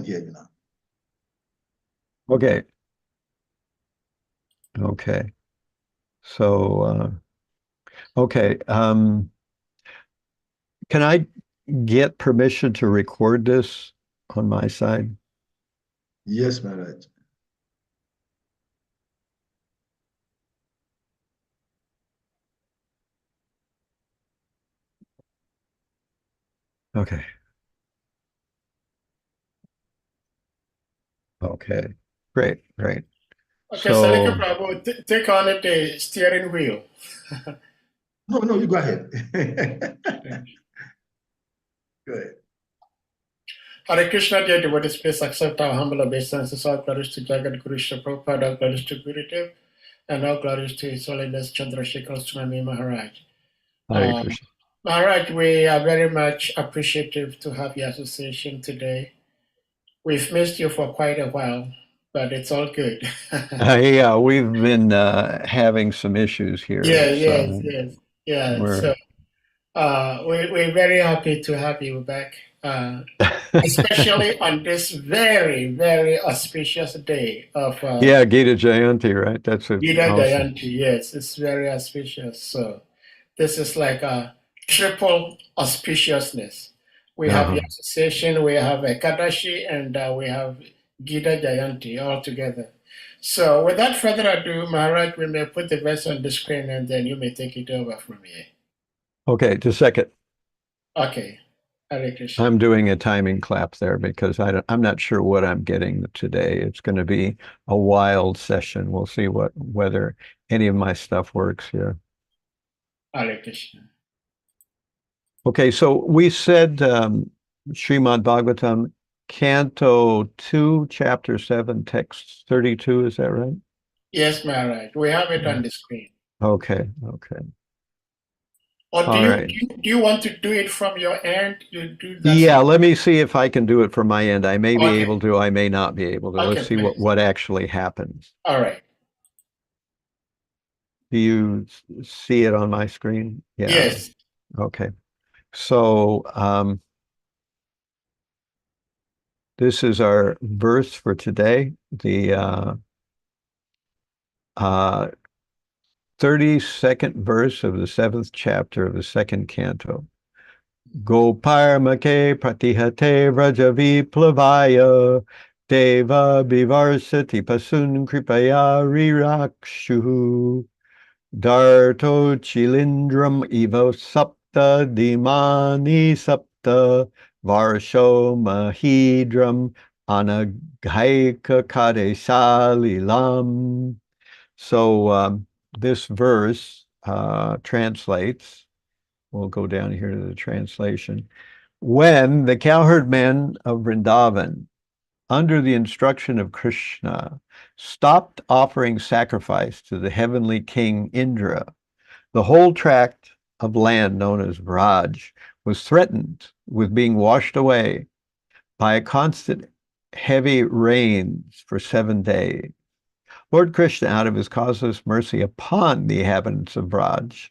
can hear you now. Okay. Okay. So, okay. Can I get permission to record this on my side? Yes, Maharaj. Okay. Okay. Great. Great. Okay, Salika So, Prabhu, take on it the steering wheel. No, no, you go ahead. Go ahead. Hare Krishna, dear devotees, please accept our humble obeisances. All glories to Jagat Guru Shri Prabhupada, all glories to Gurudev, and all glories to His Holiness Chandrasekhar Swami Maharaj. Hare Krishna. Maharaj, we are very much appreciative to have your association today. We've missed you for quite a while, but it's all good. Yeah, we've been having some issues here. Yeah. We're So we're very happy to have you back, especially on this very, very auspicious day of yeah, Gita Jayanti, right? That's it. Gita Awesome. Jayanti. Yes, it's very auspicious. So this is like a triple auspiciousness. We have the Uh-huh. association, we have Ekadashi, and we have Gita Jayanti all together. So without further ado, Maharaj, we may put the verse on the screen and then you may take it over from here. Okay, just a second. Okay. Hare Krishna. I'm doing a timing clap there because I'm not sure what I'm getting today. It's going to be a wild session. We'll see whether any of my stuff works here. Hare Krishna. Okay, so we said Srimad Bhagavatam, Canto 2, Chapter 7, Text 32, is that right? Yes, Maharaj. We have it on the screen. Okay, okay. Or All right. do you want to do it from your end? You do that. Yeah, let me see if I can do it from my end. I may be Okay. able to, I may not be able to. Okay, Let's see please. what actually happens. All right. Do you see it on my screen? Yeah. Yes. Okay. So this is our verse for today, the 32nd verse of the 7th chapter of the 2nd canto. Goparmake pratihate vrajavi plavaya deva bivarsati pasun kripaya rirakshu darto chilindram evo sapta dimani sapta varsho mahidram anaghaika kade salilam. So this verse translates, we'll go down here to the translation. When the cowherd men of Vrindavan, under the instruction of Krishna, stopped offering sacrifice to the heavenly king Indra, the whole tract of land known as Vraj was threatened with being washed away by a constant heavy rains for 7 days. Lord Krishna, out of his causeless mercy upon the inhabitants of Vraj,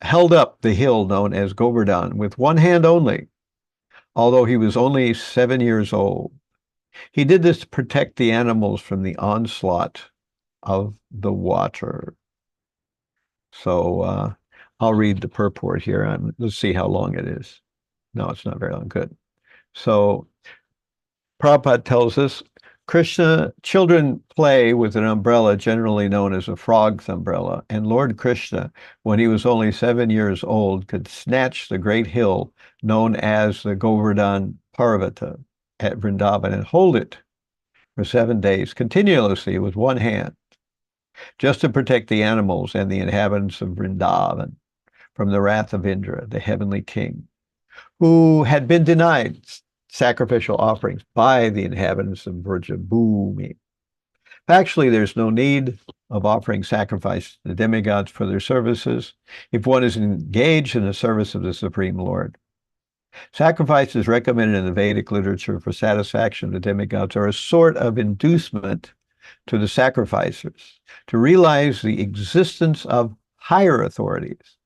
held up the hill known as Govardhan with one hand only, although he was only 7 years old. He did this to protect the animals from the onslaught of the water. So I'll read the purport here, and let's see how long it is. No, it's not very long. Good. So Prabhupada tells us, children play with an umbrella generally known as a frog's umbrella, and Lord Krishna, when he was only 7 years old, could snatch the great hill known as the Govardhan Parvata at Vrindavan and hold it for 7 days continuously with one hand, just to protect the animals and the inhabitants of Vrindavan from the wrath of Indra, the heavenly king, who had been denied sacrificial offerings by the inhabitants of Vrajabhumi. Actually, there's no need of offering sacrifice to the demigods for their services if one is engaged in the service of the Supreme Lord. Sacrifices recommended in the Vedic literature for satisfaction of the demigods are a sort of inducement to the sacrificers to realize the existence of higher authorities.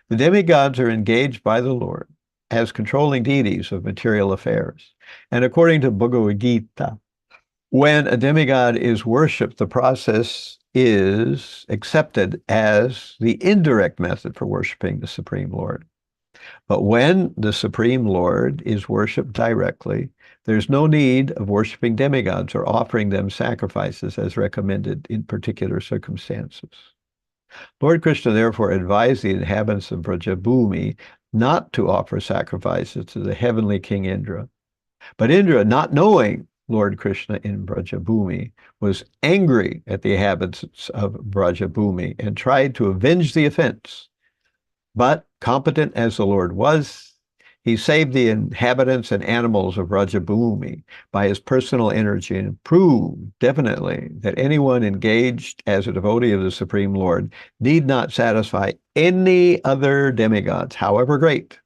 The demigods are engaged by the Lord as controlling deities of material affairs. And according to Bhagavad Gita, when a demigod is worshipped, the process is accepted as the indirect method for worshiping the Supreme Lord. But when the Supreme Lord is worshipped directly, there's no need of worshiping demigods or offering them sacrifices as recommended in particular circumstances. Lord Krishna therefore advised the inhabitants of Brajabhumi not to offer sacrifices to the heavenly King Indra. But Indra, not knowing Lord Krishna in Brajabhumi, was angry at the inhabitants of Brajabhumi and tried to avenge the offense. But competent as the Lord was, he saved the inhabitants and animals of Brajabhumi by his personal energy and proved definitely that anyone engaged as a devotee of the Supreme Lord need not satisfy any other demigods, however great,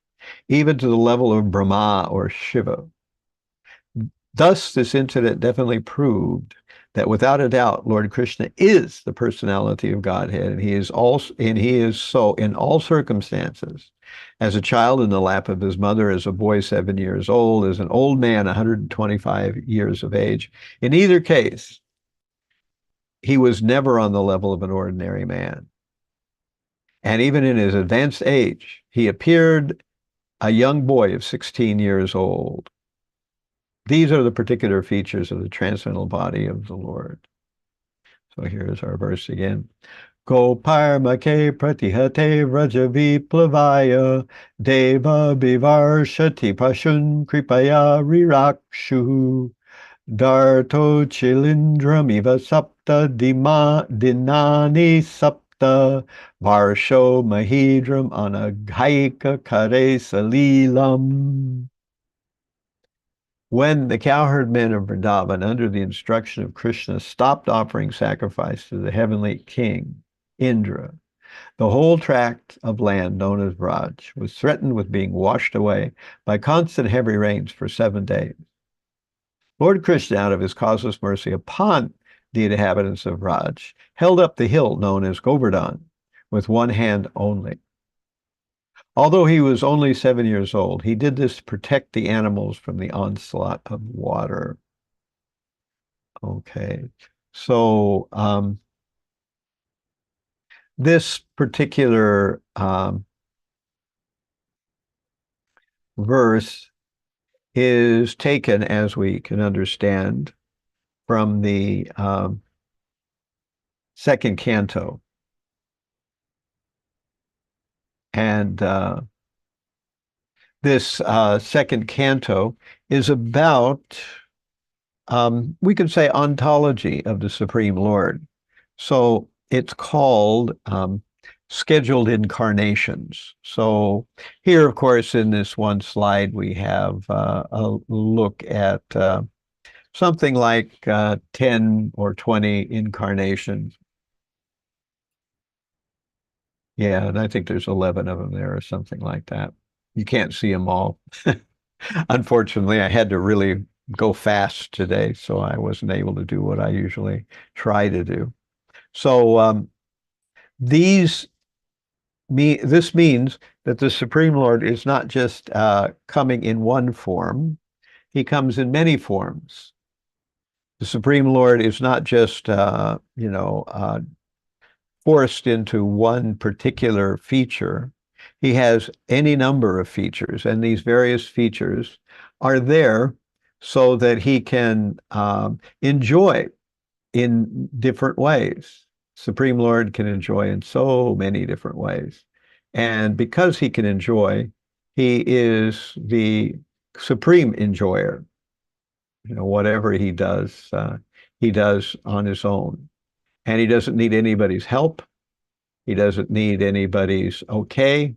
even to the level of Brahma or Shiva. Thus, this incident definitely proved that without a doubt, Lord Krishna is the personality of Godhead, and he is so in all circumstances. As a child in the lap of his mother, as a boy 7 years old, as an old man 125 years of age. In either case, he was never on the level of an ordinary man. And even in his advanced age, he appeared a young boy of 16 years old. These are the particular features of the transcendental body of the Lord. So here's our verse again. Goparmake pratihate vrajaviplavaya deva bivarshati pashun kripaya rirakshu darto chilindram sapta dinani sapta varsho mahidram anaghaika kare salilam. When the cowherd men of Vrindavan, under the instruction of Krishna, stopped offering sacrifice to the heavenly king, Indra, the whole tract of land known as Vraj was threatened with being washed away by constant heavy rains for 7 days. Lord Krishna, out of his causeless mercy upon the inhabitants of Vraj, held up the hill known as Govardhan with one hand only. Although he was only 7 years old, he did this to protect the animals from the onslaught of water. Okay, so this particular verse is taken, as we can understand, from the second canto. And this second canto is about, we could say, ontology of the Supreme Lord. So it's called scheduled incarnations. So here, of course, in this one slide, we have a look at something like 10 or 20 incarnations. Yeah, and I think there's 11 of them there or something like that. You can't see them all. Unfortunately, I had to really go fast today, so I wasn't able to do what I usually try to do. So this means that the Supreme Lord is not just coming in one form, he comes in many forms. The Supreme Lord is not just, forced into one particular feature. He has any number of features, and these various features are there so that he can enjoy in different ways. Supreme Lord can enjoy in so many different ways. And because he can enjoy, he is the supreme enjoyer. Whatever he does on his own. And he doesn't need anybody's help. He doesn't need anybody's okay.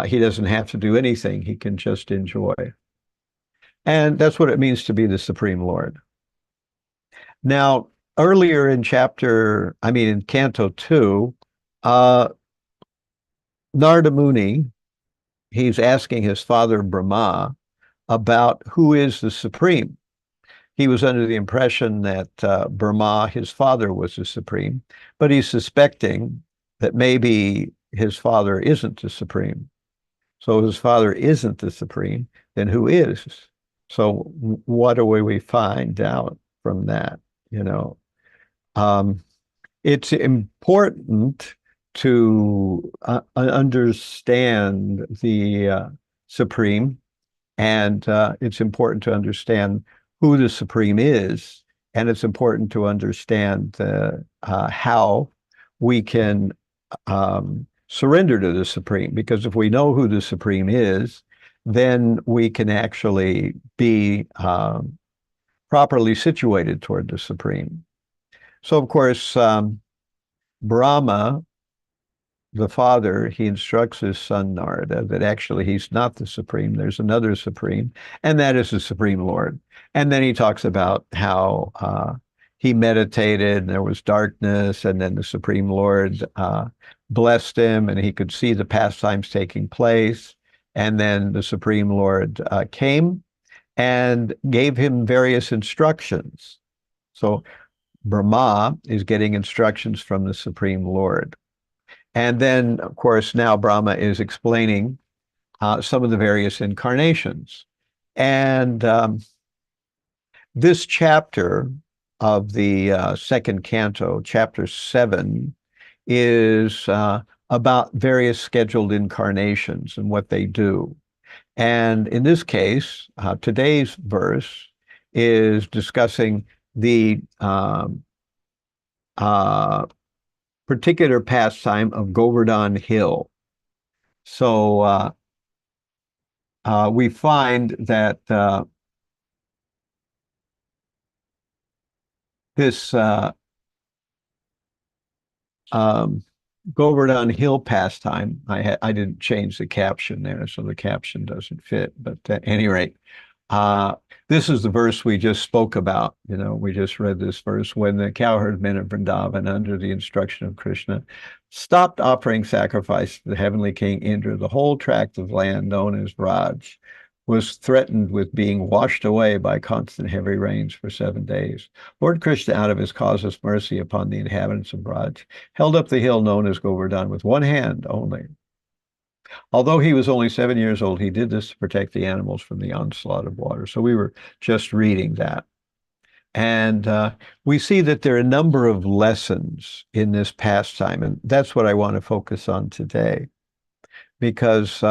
He doesn't have to do anything. He can just enjoy. And that's what it means to be the Supreme Lord. Now, earlier in in Canto 2, Narada Muni, he's asking his father Brahma about who is the Supreme. He was under the impression that Brahma, his father, was the Supreme, but he's suspecting that maybe his father isn't the Supreme. So if his father isn't the Supreme, then who is? So what do we find out from that? Um, it's important to understand the Supreme, and it's important to understand who the Supreme is, and it's important to understand how we can surrender to the Supreme, because if we know who the Supreme is, then we can actually be properly situated toward the Supreme. So, of course, Brahma, the father, he instructs his son Narada that actually he's not the Supreme. There's another Supreme, and that is the Supreme Lord. And then he talks about how he meditated, and there was darkness, and then the Supreme Lord blessed him, and he could see the pastimes taking place. And then the Supreme Lord came and gave him various instructions. So Brahma is getting instructions from the Supreme Lord. And then, of course, now Brahma is explaining some of the various incarnations. And this chapter of the second canto, chapter 7, is about various scheduled incarnations and what they do. And in this case, today's verse is discussing the particular pastime of Govardhan Hill. So we find that this Govardhan Hill pastime, I didn't change the caption there, so the caption doesn't fit. But at any rate, this is the verse we just spoke about. We just read this verse. When the cowherd men of Vrindavan, under the instruction of Krishna, stopped offering sacrifice to the heavenly king Indra, the whole tract of land known as Raj was threatened with being washed away by constant heavy rains for 7 days. Lord Krishna, out of his causeless mercy upon the inhabitants of Raj, held up the hill known as Govardhan with one hand only. Although he was only 7 years old, he did this to protect the animals from the onslaught of water. So we were just reading that. And we see that there are a number of lessons in this pastime, and that's what I want to focus on today, because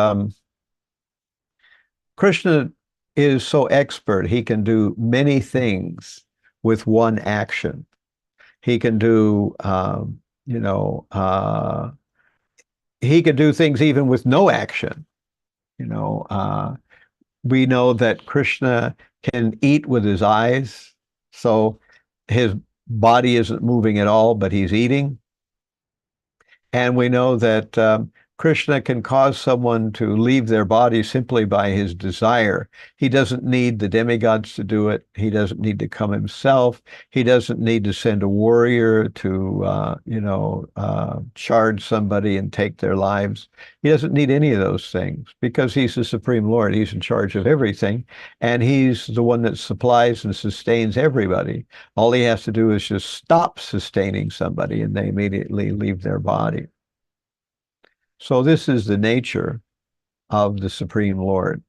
Krishna is so expert. He can do many things with one action. He can do, he could do things even with no action. We know that Krishna can eat with his eyes, so his body isn't moving at all, but he's eating. And we know that Krishna can cause someone to leave their body simply by his desire. He doesn't need the demigods to do it. He doesn't need to come himself. He doesn't need to send a warrior to, charge somebody and take their lives. He doesn't need any of those things because he's the Supreme Lord. He's in charge of everything, and he's the one that supplies and sustains everybody. All he has to do is just stop sustaining somebody, and they immediately leave their body. So this is the nature of the Supreme Lord.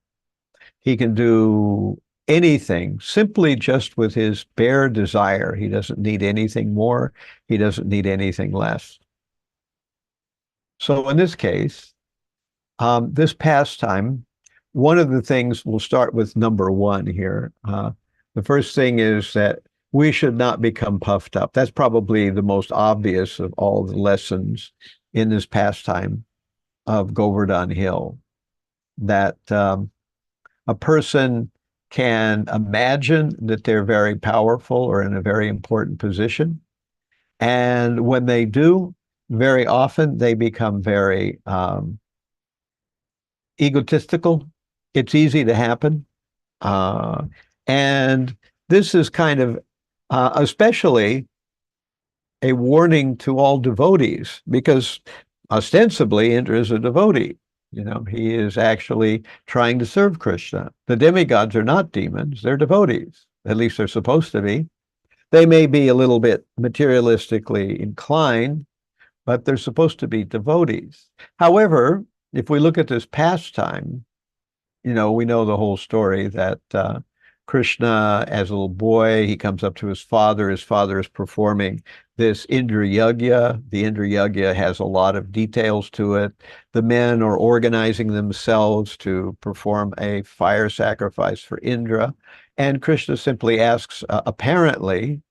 He can do anything simply just with his bare desire. He doesn't need anything more. He doesn't need anything less. So in this case, this pastime, one of the things, we'll start with number 1 here. The first thing is that we should not become puffed up. That's probably the most obvious of all the lessons in this pastime of Govardhan Hill, that a person can imagine that they're very powerful or in a very important position. And when they do, very often they become very egotistical. It's easy to happen. And this is kind of especially a warning to all devotees, because ostensibly Indra is a devotee. He is actually trying to serve Krishna. The demigods are not demons, they're devotees. At least they're supposed to be. They may be a little bit materialistically inclined, but they're supposed to be devotees. However, if we look at this pastime, we know the whole story that Krishna, as a little boy, he comes up to his father. His father is performing this Indra Yagya. The Indra Yagya has a lot of details to it. The men are organizing themselves to perform a fire sacrifice for Indra. And Krishna simply asks, apparently,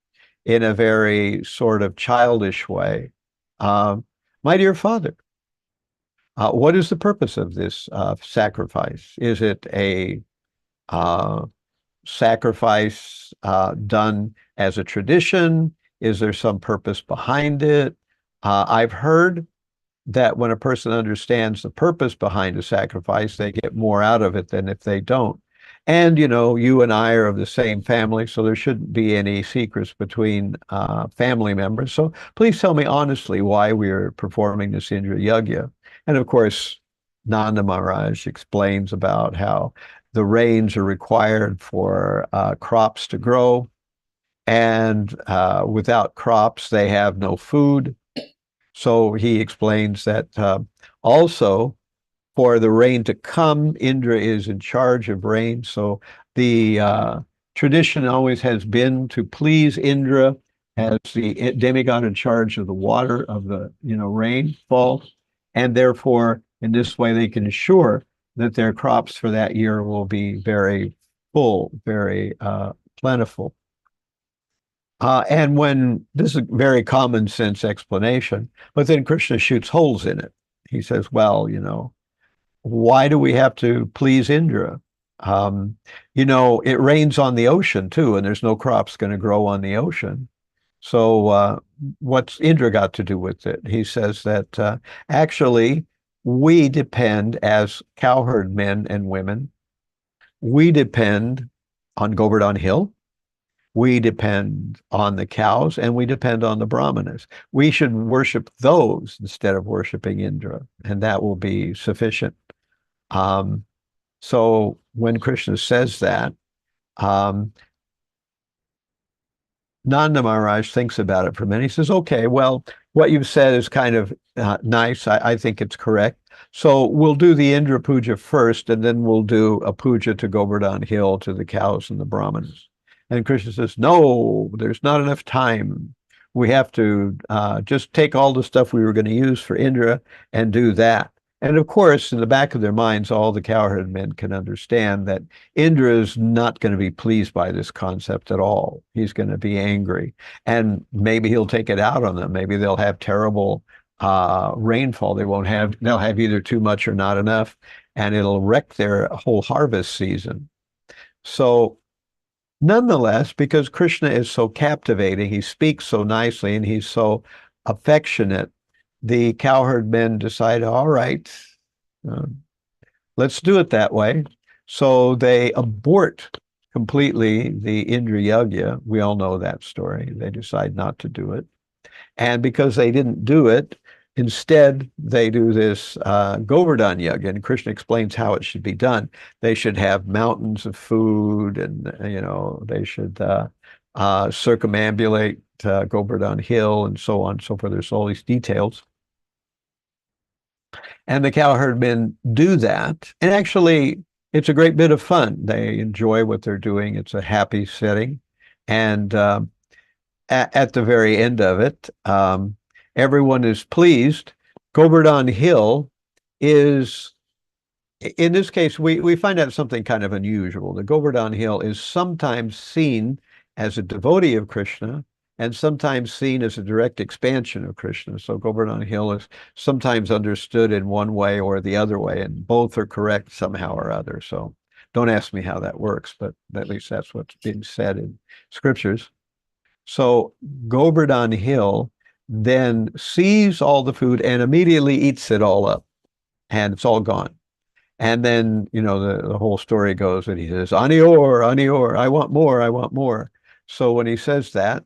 in a very sort of childish way, my dear father, what is the purpose of this sacrifice? Is it a uh, sacrifice done as a tradition? Is there some purpose behind it? I've heard that when a person understands the purpose behind a sacrifice, they get more out of it than if they don't. And, you and I are of the same family, so there shouldn't be any secrets between family members. So please tell me honestly why we are performing this Indra Yagya. And of course, Nanda Maharaj explains about how the rains are required for crops to grow. And without crops, they have no food. So he explains that also for the rain to come, Indra is in charge of rain. So the tradition always has been to please Indra as the demigod in charge of the water of the rainfall, and therefore in this way they can assure that their crops for that year will be very full, very plentiful. And when this is a very common sense explanation, but then Krishna shoots holes in it. He says, well, why do we have to please Indra? It rains on the ocean too, and there's no crops going to grow on the ocean. So what's Indra got to do with it? He says that actually we depend as cowherd men and women, we depend on Govardhan Hill. We depend on the cows and we depend on the brahmanas. We should worship those instead of worshiping Indra, and that will be sufficient. So when Krishna says that, Nanda Maharaj thinks about it for a minute. He says, okay, well, what you've said is kind of nice. I think it's correct. So we'll do the Indra puja first, and then we'll do a puja to Govardhan Hill, to the cows and the brahmanas. And Krishna says, no, there's not enough time. We have to just take all the stuff we were going to use for Indra and do that. And of course, in the back of their minds, all the cowherd men can understand that Indra is not going to be pleased by this concept at all. He's going to be angry. And maybe he'll take it out on them. Maybe they'll have terrible rainfall. They'll have either too much or not enough, and it'll wreck their whole harvest season. So nonetheless, because Krishna is so captivating, he speaks so nicely, and he's so affectionate, the cowherd men decide, all right, let's do it that way. So they abort completely the Indra Yagya. We all know that story. They decide not to do it. And because they didn't do it, instead, they do this Govardhan Yagya, and Krishna explains how it should be done. They should have mountains of food, and they should circumambulate Govardhan Hill, and so on and so forth. There's all these details. And the cowherd men do that. And actually, it's a great bit of fun. They enjoy what they're doing. It's a happy setting. And at the very end of it, everyone is pleased. Govardhan Hill is, in this case, we find out something kind of unusual. The Govardhan Hill is sometimes seen as a devotee of Krishna and sometimes seen as a direct expansion of Krishna. So Govardhan Hill is sometimes understood in one way or the other way, and both are correct somehow or other. So don't ask me how that works, but at least that's what's being said in scriptures. So Govardhan Hill then sees all the food and immediately eats it all up, and it's all gone. And then, the whole story goes that he says, Anior, Anior, I want more, I want more. So when he says that,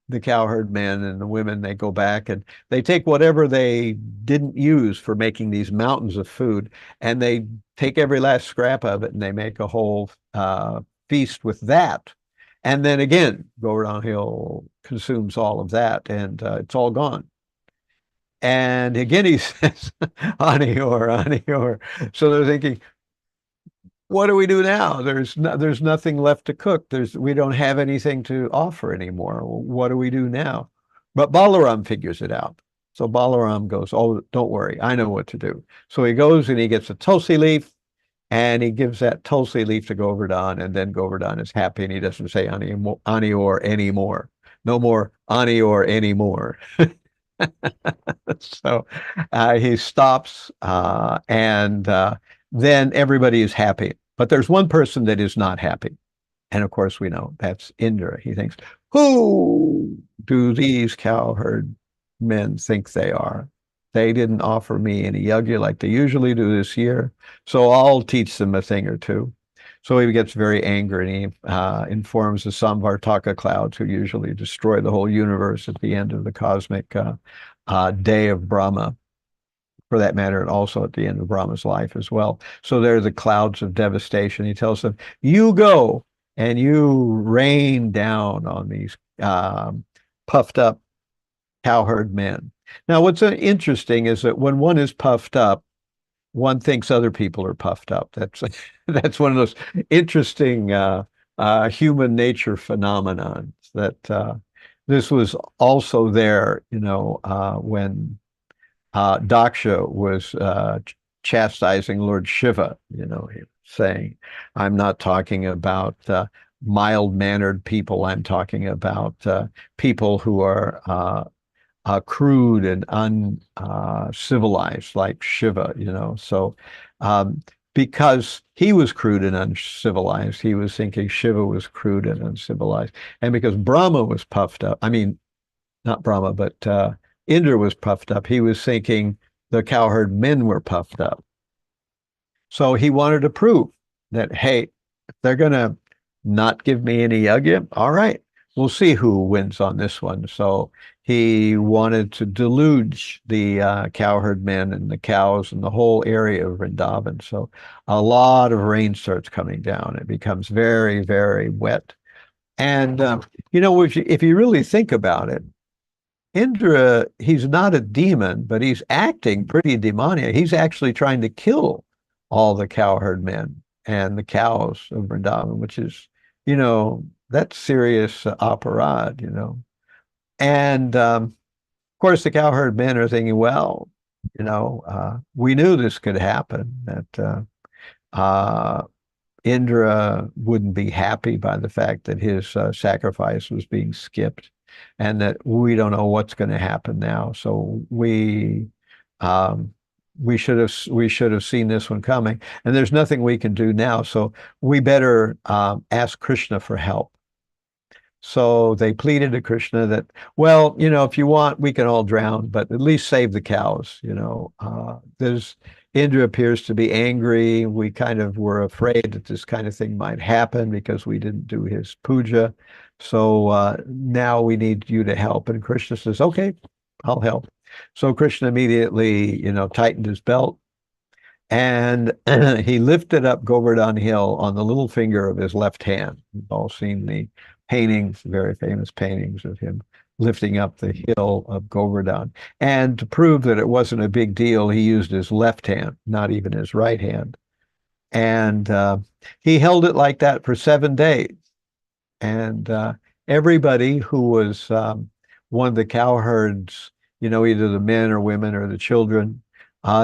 the cowherd men and the women, they go back and they take whatever they didn't use for making these mountains of food, and they take every last scrap of it, and they make a whole feast with that. And then again, Govardhan Hill consumes all of that, and it's all gone. And again, he says, Anior, Anior. So they're thinking, what do we do now? There's nothing left to cook. We don't have anything to offer anymore. What do we do now? But Balaram figures it out. So Balaram goes, oh, don't worry, I know what to do. So he goes and he gets a tulsi leaf and he gives that tulsi leaf to Govardhan, and then Govardhan is happy and he doesn't say Anior anymore. No more Anior anymore. So he stops and then everybody is happy. But there's one person that is not happy. And of course, we know that's Indra. He thinks, who do these cowherd men think they are? They didn't offer me any yajna like they usually do this year, so I'll teach them a thing or two. So he gets very angry and he informs the Samvartaka clouds, who usually destroy the whole universe at the end of the cosmic day of Brahma, for that matter, and also at the end of Brahma's life as well. So they're the clouds of devastation. He tells them, you go and you rain down on these puffed up cowherd men. Now, what's interesting is that when one is puffed up, one thinks other people are puffed up. That's one of those interesting human nature phenomenons that this was also there, when Daksha was chastising Lord Shiva, saying, I'm not talking about mild-mannered people. I'm talking about people who are crude and uncivilized, like Shiva, So because he was crude and uncivilized, he was thinking Shiva was crude and uncivilized. And because Brahma was puffed up, I mean, not Brahma, but Indra was puffed up, he was thinking the cowherd men were puffed up. So he wanted to prove that, hey, if they're going to not give me any yajna, all right, we'll see who wins on this one. So he wanted to deluge the cowherd men and the cows and the whole area of Vrindavan. So a lot of rain starts coming down. It becomes very, very wet. And, if you really think about it, Indra, he's not a demon, but he's acting pretty demoniac. He's actually trying to kill all the cowherd men and the cows of Vrindavan, which is, that's serious aparad, And of course, the cowherd men are thinking, well, we knew this could happen, that Indra wouldn't be happy by the fact that his sacrifice was being skipped, and that we don't know what's going to happen now. So we should have seen this one coming, and there's nothing we can do now. So we better ask Krishna for help. So they pleaded to Krishna that, well, if you want, we can all drown, but at least save the cows. Indra appears to be angry. We kind of were afraid that this kind of thing might happen because we didn't do his puja. So now we need you to help. And Krishna says, okay, I'll help. So Krishna immediately, tightened his belt, and he lifted up Govardhan Hill on the little finger of his left hand. We've all seen the paintings, very famous paintings of him lifting up the hill of Govardhan. And to prove that it wasn't a big deal, he used his left hand, not even his right hand. And he held it like that for 7 days. And everybody who was one of the cowherds, either the men or women or the children,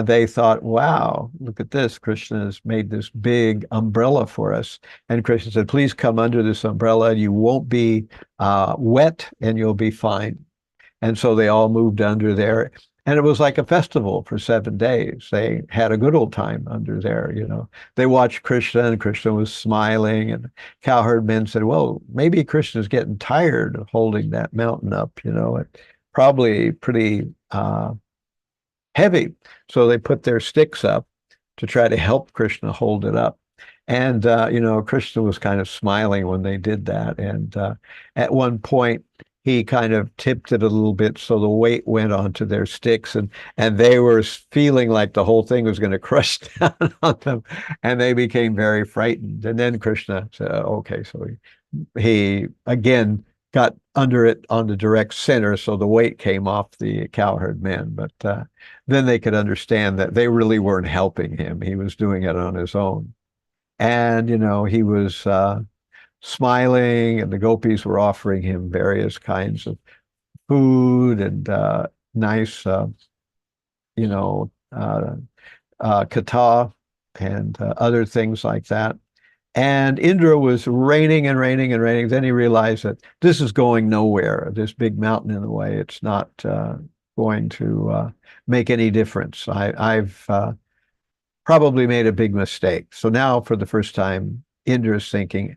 they thought, wow, look at this. Krishna has made this big umbrella for us. And Krishna said, please come under this umbrella. You won't be wet and you'll be fine. And so they all moved under there. And it was like a festival for 7 days. They had a good old time under there, They watched Krishna, and Krishna was smiling. And cowherd men said, well, maybe Krishna's getting tired of holding that mountain up, It's probably pretty heavy. So they put their sticks up to try to help Krishna hold it up. And, Krishna was kind of smiling when they did that. And at one point, he kind of tipped it a little bit so the weight went onto their sticks, and they were feeling like the whole thing was going to crush down on them, and they became very frightened. And then Krishna said, okay, so he again got under it on the direct center, so the weight came off the cowherd men. But then they could understand that they really weren't helping him. He was doing it on his own. And, he was smiling, and the gopis were offering him various kinds of food and nice, you know, uh, kata and other things like that. And Indra was raining and raining and raining. Then he realized that this is going nowhere. This big mountain in the way. It's not going to make any difference. I've probably made a big mistake. So now, for the first time, Indra's thinking,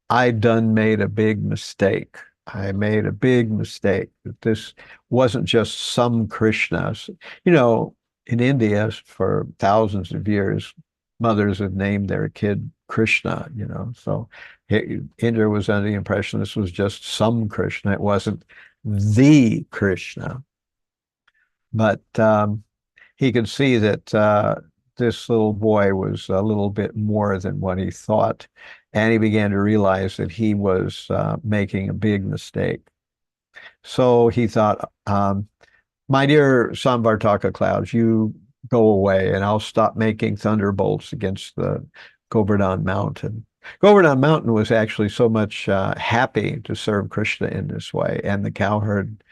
I done made a big mistake. I made a big mistake. That this wasn't just some Krishna. In India, for thousands of years, mothers have named their kid Krishna, So Indra was under the impression this was just some Krishna. It wasn't the Krishna. But he could see that this little boy was a little bit more than what he thought. And he began to realize that he was making a big mistake. So he thought, my dear Samvartaka clouds, you go away and I'll stop making thunderbolts against the Govardhan mountain. Govardhan mountain was actually so much happy to serve Krishna in this way, and the cowherd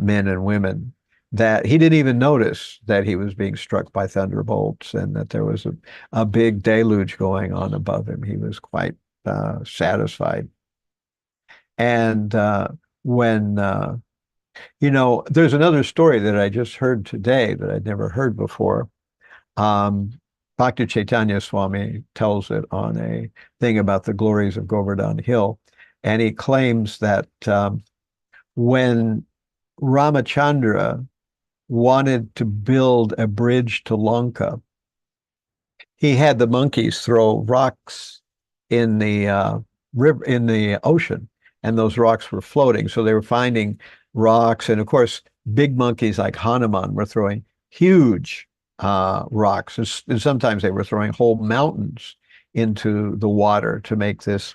men and women, that he didn't even notice that he was being struck by thunderbolts and that there was a big deluge going on above him. He was quite satisfied. And when there's another story that I just heard today that I'd never heard before. Bhakti Chaitanya Swami tells it on a thing about the glories of Govardhan Hill. And he claims that when Ramachandra wanted to build a bridge to Lanka, he had the monkeys throw rocks in the river, in the ocean, and those rocks were floating. So they were finding rocks, and of course, big monkeys like Hanuman were throwing huge rocks, and sometimes they were throwing whole mountains into the water to make this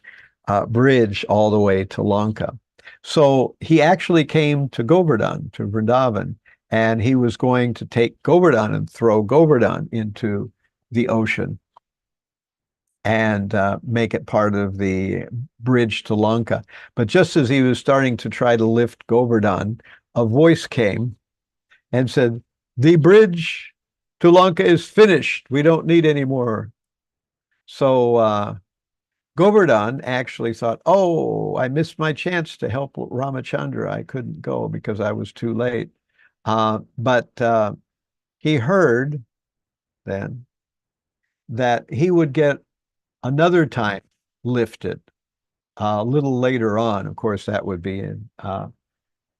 bridge all the way to Lanka. So he actually came to Govardhan, to Vrindavan, and he was going to take Govardhan and throw Govardhan into the ocean and make it part of the bridge to Lanka. But just as he was starting to try to lift Govardhan, a voice came and said, "The bridge to Lanka is finished. We don't need any more." So Govardhan actually thought, "Oh, I missed my chance to help Ramachandra. I couldn't go because I was too late." But he heard then that he would get another time lifted a little later on. Of course, that would be in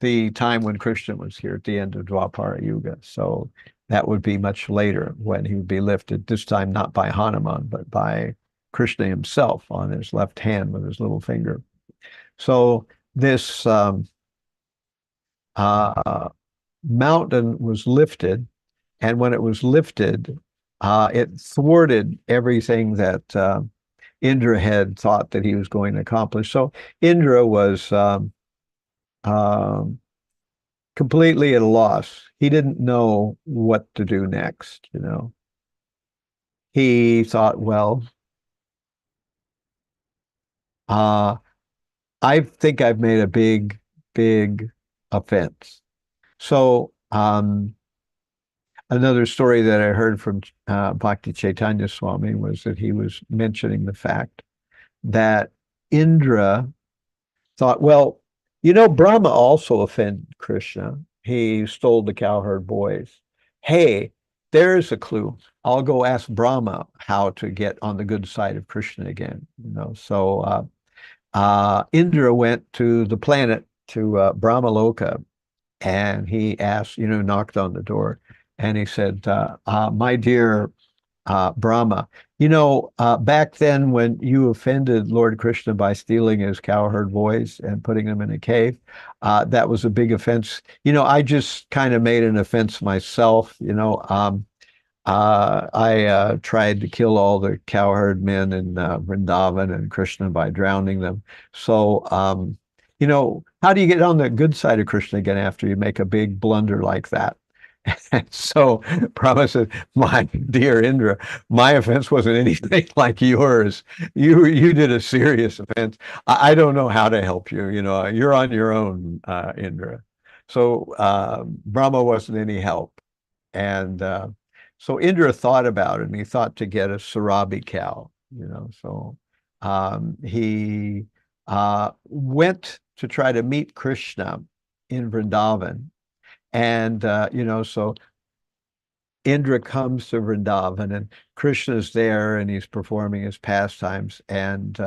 the time when Krishna was here at the end of Dwapara Yuga. So that would be much later when he would be lifted, this time not by Hanuman, but by Krishna himself on his left hand with his little finger. So this mountain was lifted, and when it was lifted, it thwarted everything that Indra had thought that he was going to accomplish. So Indra was completely at a loss. He didn't know what to do next, He thought, well, I think I've made a big, big offense. So another story that I heard from Bhakti Chaitanya Swami was that he was mentioning the fact that Indra thought, well, Brahma also offended Krishna. He stole the cowherd boys. Hey, there's a clue. I'll go ask Brahma how to get on the good side of Krishna again. So Indra went to the planet, to Brahmaloka, and he asked, knocked on the door, and he said, my dear Brahma, back then when you offended Lord Krishna by stealing his cowherd boys and putting them in a cave, that was a big offense. I just kind of made an offense myself. I tried to kill all the cowherd men in Vrindavan and Krishna by drowning them. So, how do you get on the good side of Krishna again after you make a big blunder like that? And so Brahma said, my dear Indra, my offense wasn't anything like yours. You did a serious offense. I don't know how to help you. You're on your own, Indra. So Brahma wasn't any help. And so Indra thought about it, and he thought to get a Sarabi cow, So he went to try to meet Krishna in Vrindavan. And, so Indra comes to Vrindavan, and Krishna's there, and he's performing his pastimes. And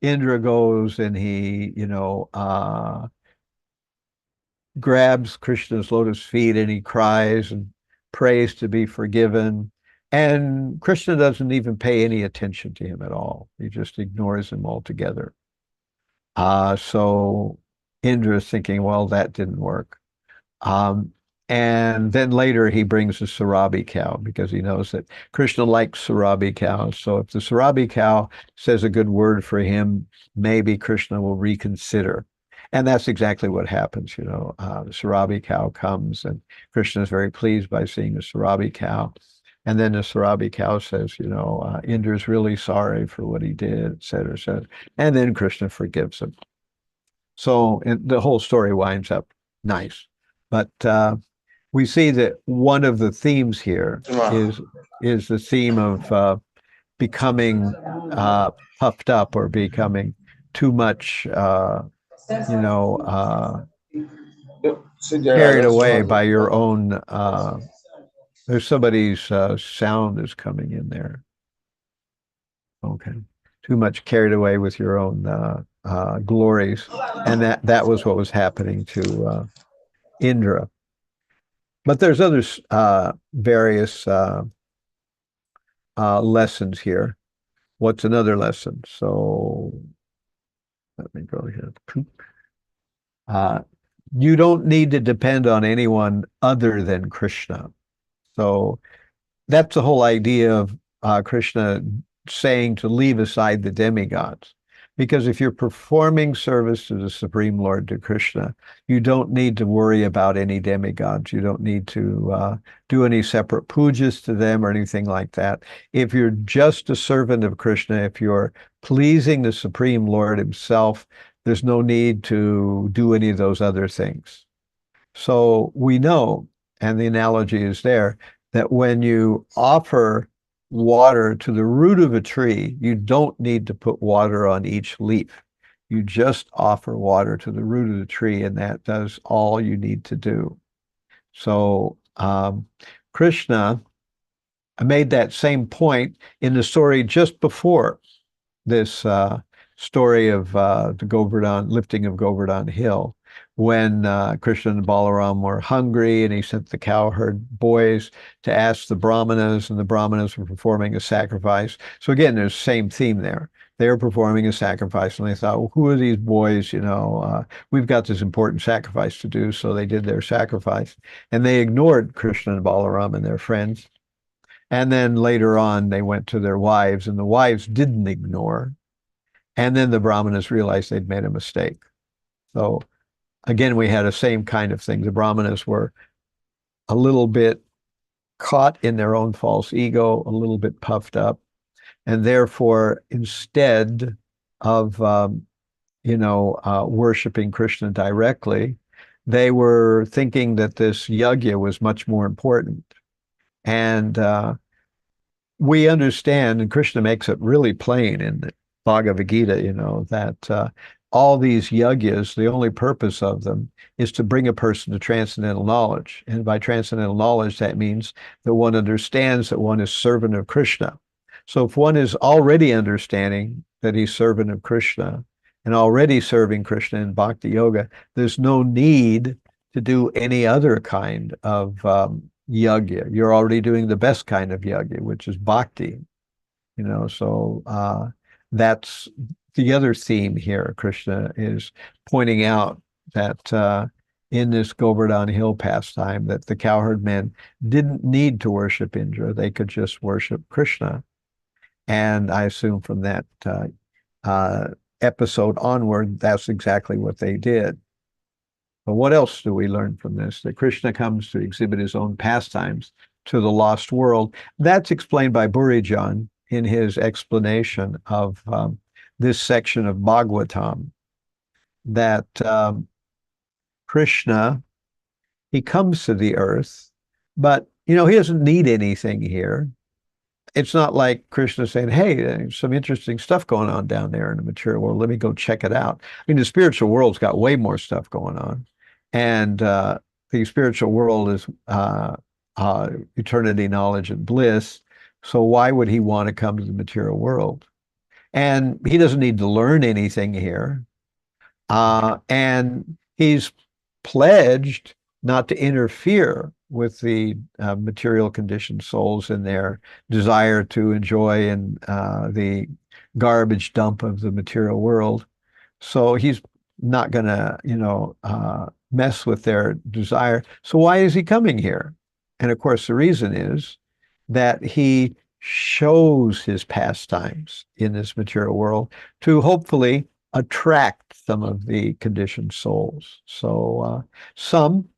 Indra goes and he, grabs Krishna's lotus feet, and he cries and prays to be forgiven. And Krishna doesn't even pay any attention to him at all. He just ignores him altogether. So Indra is thinking, well, that didn't work. And then later he brings a Sarabi cow because he knows that Krishna likes Sarabi cows. So if the Sarabi cow says a good word for him, maybe Krishna will reconsider. And that's exactly what happens. The Sarabi cow comes, and Krishna is very pleased by seeing the Sarabi cow. And then the Sarabi cow says, Indra's really sorry for what he did, et cetera, et cetera. And then Krishna forgives him. So the whole story winds up nice. But we see that one of the themes here is the theme of becoming puffed up or becoming too much, carried away by your own. There's somebody's sound is coming in there. Okay, too much carried away with your own glories, and that was what was happening to Indra. But there's other various lessons here. What's another lesson? So let me go here. You don't need to depend on anyone other than Krishna. So that's the whole idea of Krishna saying to leave aside the demigods. Because if you're performing service to the Supreme Lord, to Krishna, you don't need to worry about any demigods. You don't need to do any separate pujas to them or anything like that. If you're just a servant of Krishna, if you're pleasing the Supreme Lord himself, there's no need to do any of those other things. So we know, and the analogy is there, that when you offer water to the root of a tree, you don't need to put water on each leaf. You just offer water to the root of the tree, and that does all you need to do. So Krishna made that same point in the story just before this story of the Govardhan, lifting of Govardhan Hill, when Krishna and Balaram were hungry, and he sent the cowherd boys to ask the Brahmanas, and the Brahmanas were performing a sacrifice. So again, there's the same theme there. They were performing a sacrifice, and they thought, well, who are these boys? We've got this important sacrifice to do. So they did their sacrifice, and they ignored Krishna and Balaram and their friends. And then later on, they went to their wives, and the wives didn't ignore. And then the Brahmanas realized they'd made a mistake. So again, we had the same kind of thing. The Brahmanas were a little bit caught in their own false ego, a little bit puffed up. And therefore, instead of, worshiping Krishna directly, they were thinking that this yajna was much more important. And we understand, and Krishna makes it really plain in the Bhagavad Gita, that all these yajnas, the only purpose of them is to bring a person to transcendental knowledge. And by transcendental knowledge, that means that one understands that one is servant of Krishna. So if one is already understanding that he's servant of Krishna and already serving Krishna in bhakti yoga, there's no need to do any other kind of yajna. You're already doing the best kind of yajna, which is bhakti. So that's the other theme here. Krishna is pointing out that in this Govardhan Hill pastime, that the cowherd men didn't need to worship Indra. They could just worship Krishna. And I assume from that episode onward, that's exactly what they did. But what else do we learn from this? That Krishna comes to exhibit his own pastimes to the lost world. That's explained by Burijan in his explanation of this section of Bhagavatam, that Krishna, he comes to the earth, but, he doesn't need anything here. It's not like Krishna saying, hey, there's some interesting stuff going on down there in the material world. Let me go check it out. The spiritual world's got way more stuff going on. And the spiritual world is eternity, knowledge, and bliss. So why would he want to come to the material world? And he doesn't need to learn anything here. And he's pledged not to interfere with the material conditioned souls in their desire to enjoy in the garbage dump of the material world. So he's not going to, mess with their desire. So why is he coming here? And of course, the reason is that he shows his pastimes in this material world to hopefully attract some of the conditioned souls. So some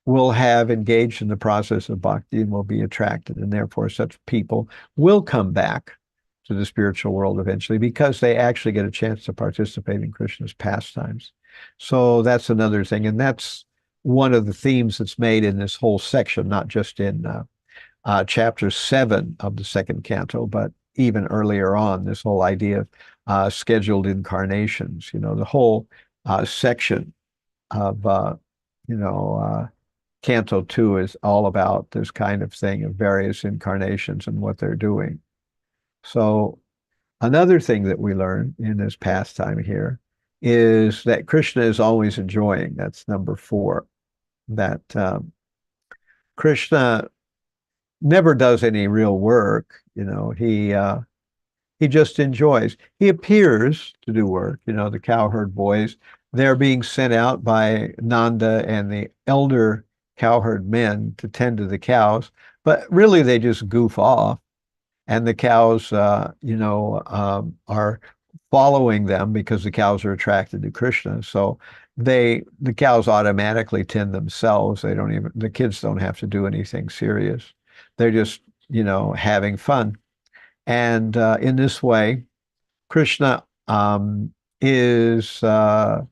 will have engaged in the process of bhakti and will be attracted, and therefore such people will come back to the spiritual world eventually because they actually get a chance to participate in Krishna's pastimes. So that's another thing, and that's one of the themes that's made in this whole section, not just in chapter 7 of the second canto, but even earlier on, this whole idea of scheduled incarnations. The whole section of Canto 2 is all about this kind of thing of various incarnations and what they're doing. So another thing that we learn in this pastime here is that Krishna is always enjoying. That's number 4. That Krishna never does any real work. He just enjoys. He appears to do work. The cowherd boys, they're being sent out by Nanda and the elder cowherd men to tend to the cows, but really they just goof off, and the cows, are following them because the cows are attracted to Krishna. So the cows automatically tend themselves. The kids don't have to do anything serious. They're just, having fun. And in this way, Krishna is at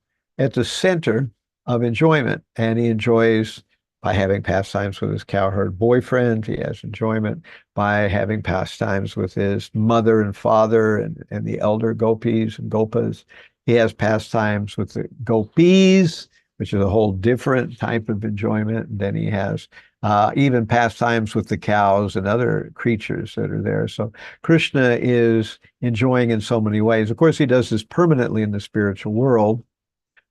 the center of enjoyment, and he enjoys by having pastimes with his cowherd boyfriend. He has enjoyment by having pastimes with his mother and father and the elder gopis and gopas. He has pastimes with the gopis, which is a whole different type of enjoyment. And then he has even pastimes with the cows and other creatures that are there. So Krishna is enjoying in so many ways. Of course, he does this permanently in the spiritual world,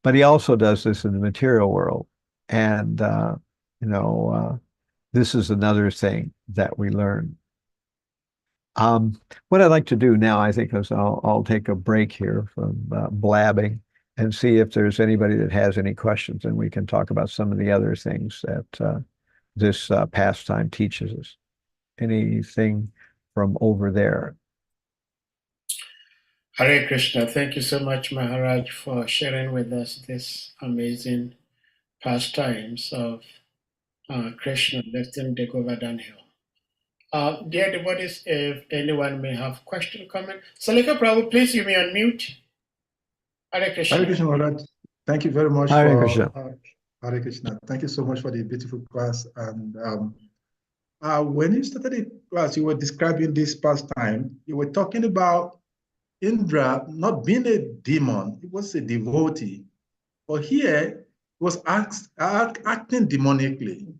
but he also does this in the material world. And, this is another thing that we learn. What I'd like to do now, I think, is I'll take a break here from blabbing and see if there's anybody that has any questions, and we can talk about some of the other things that this pastime teaches us. Anything from over there? Hare Krishna. Thank you so much, Maharaj, for sharing with us this amazing pastimes of Krishna lifting the Govardhan Hill. Dear devotees, if anyone may have question, comment. Salika Prabhu, please you may unmute. Hare Krishna. Hare Krishna, Maharaj. Thank you very much Hare for Krishna. Hare Krishna. Thank you so much for the beautiful class. And when you started the class, you were describing this pastime. You were talking about Indra not being a demon; it was a devotee. But here, he was acting demonically.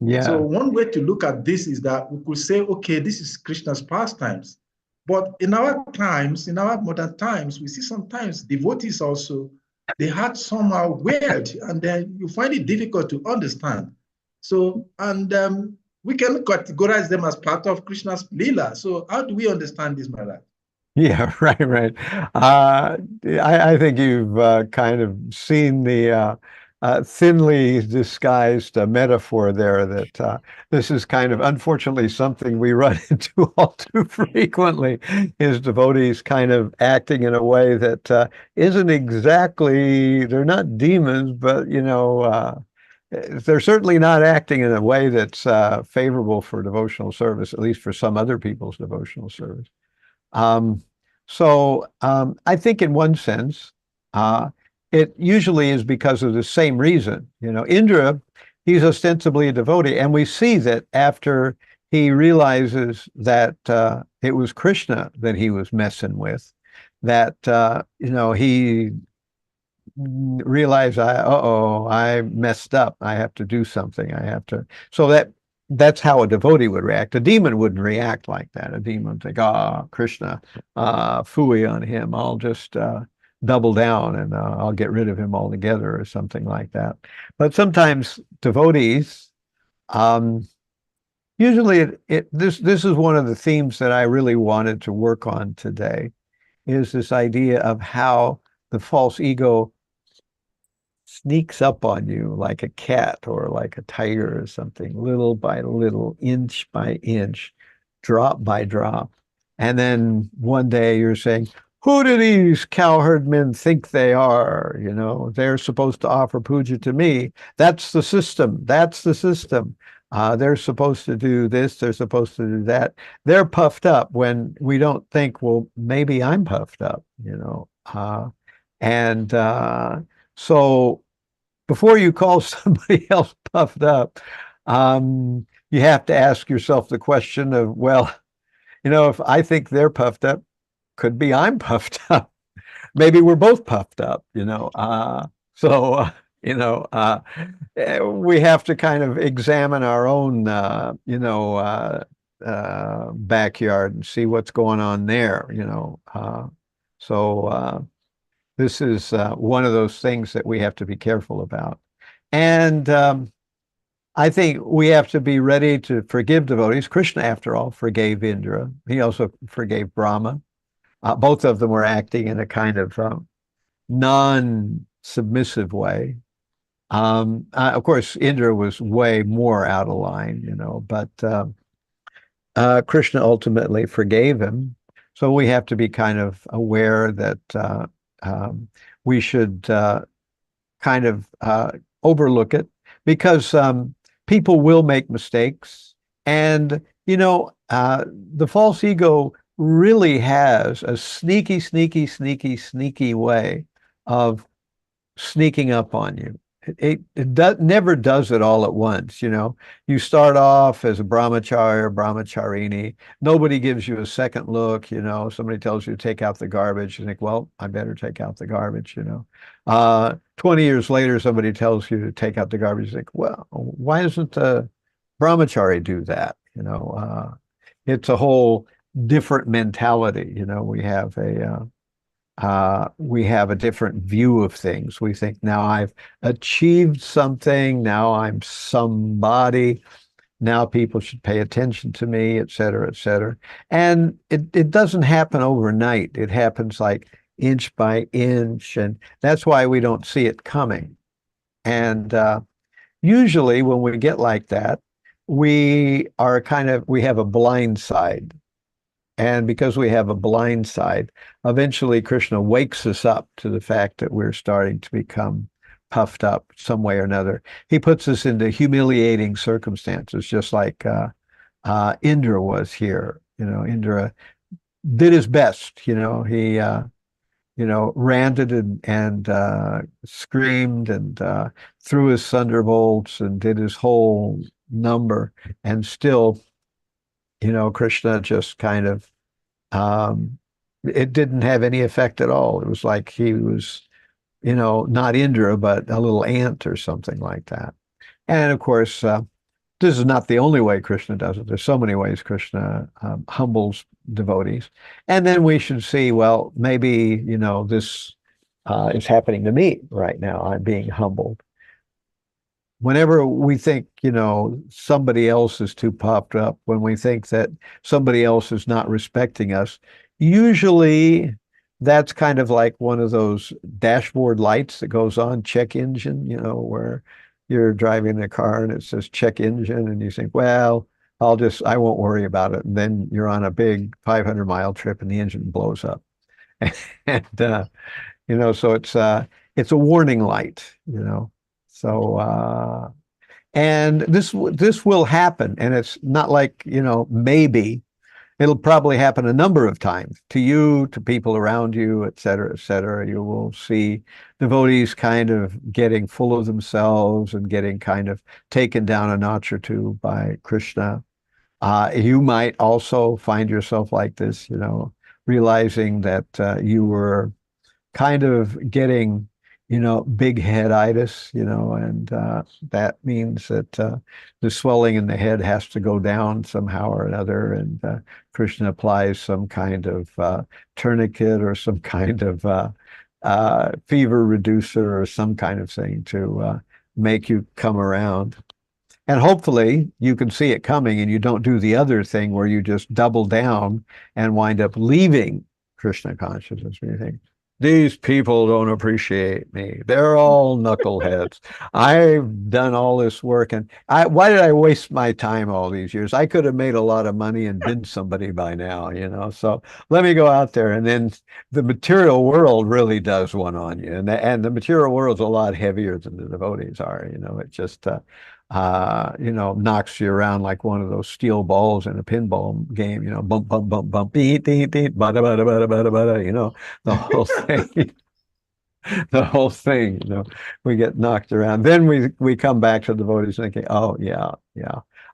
Yeah. So one way to look at this is that we could say, okay, this is Krishna's pastimes. But in our times, in our modern times, we see sometimes devotees also, they act somehow weird, and then you find it difficult to understand. So, and we can categorize them as part of Krishna's Leela. So how do we understand this, Maharaj? Yeah, right. I think you've kind of seen the thinly disguised metaphor there that this is kind of unfortunately something we run into all too frequently, is devotees kind of acting in a way that isn't exactly, they're not demons, but they're certainly not acting in a way that's favorable for devotional service, at least for some other people's devotional service. I think in one sense, it usually is because of the same reason. Indra, he's ostensibly a devotee, and we see that after he realizes that it was Krishna that he was messing with, that he realize I messed up. I have to do something. I have to. So that's how a devotee would react. A demon wouldn't react like that. A demon would think, Krishna, phooey on him. I'll just double down and I'll get rid of him altogether or something like that. But sometimes devotees, usually this is one of the themes that I really wanted to work on today, is this idea of how the false ego sneaks up on you like a cat or like a tiger or something, little by little, inch by inch, drop by drop. And then one day you're saying, who do these cowherd men think they are? They're supposed to offer puja to me. That's the system. That's the system. They're supposed to do this. They're supposed to do that. They're puffed up when we don't think, well, maybe I'm puffed up, So before you call somebody else puffed up, you have to ask yourself the question of, well, if I think they're puffed up, could be I'm puffed up. Maybe we're both puffed up, we have to kind of examine our own, backyard and see what's going on there, This is one of those things that we have to be careful about. And I think we have to be ready to forgive devotees. Krishna, after all, forgave Indra. He also forgave Brahma. Both of them were acting in a kind of non-submissive way. Of course, Indra was way more out of line, but Krishna ultimately forgave him. So we have to be kind of aware that we should kind of overlook it, because people will make mistakes. And, the false ego really has a sneaky, sneaky, sneaky, sneaky way of sneaking up on you. It never does it all at once. You start off as a brahmachari or brahmacharini. Nobody gives you a second look. Somebody tells you to take out the garbage. You think, well, I better take out the garbage. 20 years later, somebody tells you to take out the garbage. You think, well, why doesn't a brahmachari do that? It's a whole different mentality. We have a different view of things. We think, now I've achieved something, now I'm somebody, now people should pay attention to me, et cetera, et cetera. And it doesn't happen overnight. It happens like inch by inch, and that's why we don't see it coming. And usually when we get like that, we have a blind side. And because we have a blind side, eventually Krishna wakes us up to the fact that we're starting to become puffed up some way or another. He puts us into humiliating circumstances, just like Indra was here. Indra did his best. He ranted and screamed and threw his thunderbolts and did his whole number, and still, Krishna just kind of, it didn't have any effect at all. It was like he was, not Indra, but a little ant or something like that. And of course, this is not the only way Krishna does it. There's so many ways Krishna humbles devotees. And then we should see, well, maybe, this is happening to me right now. I'm being humbled. Whenever we think, somebody else is too puffed up, when we think that somebody else is not respecting us, usually that's kind of like one of those dashboard lights that goes on, check engine, where you're driving a car and it says check engine and you think, well, I won't worry about it. And then you're on a big 500-mile trip and the engine blows up. And, so it's a warning light, So, and this will happen. And it's not like, maybe. It'll probably happen a number of times to you, to people around you, et cetera, et cetera. You will see devotees kind of getting full of themselves and getting kind of taken down a notch or two by Krishna. You might also find yourself like this, realizing that you were kind of getting, big headitis, and that means that the swelling in the head has to go down somehow or another. And Krishna applies some kind of tourniquet or some kind of fever reducer or some kind of thing to make you come around. And hopefully you can see it coming and you don't do the other thing where you just double down and wind up leaving Krishna consciousness. When you think, these people don't appreciate me. They're all knuckleheads. I've done all this work, and why did I waste my time all these years? I could have made a lot of money and been somebody by now, So let me go out there. And then the material world really does one on you. And the material world's a lot heavier than the devotees are, It just knocks you around like one of those steel balls in a pinball game, bump, bump, bump, bump, beat, beat, beat, bada, bada, bada, bada, bada, the whole thing, the whole thing, we get knocked around. Then we come back to the devotees thinking, oh, yeah,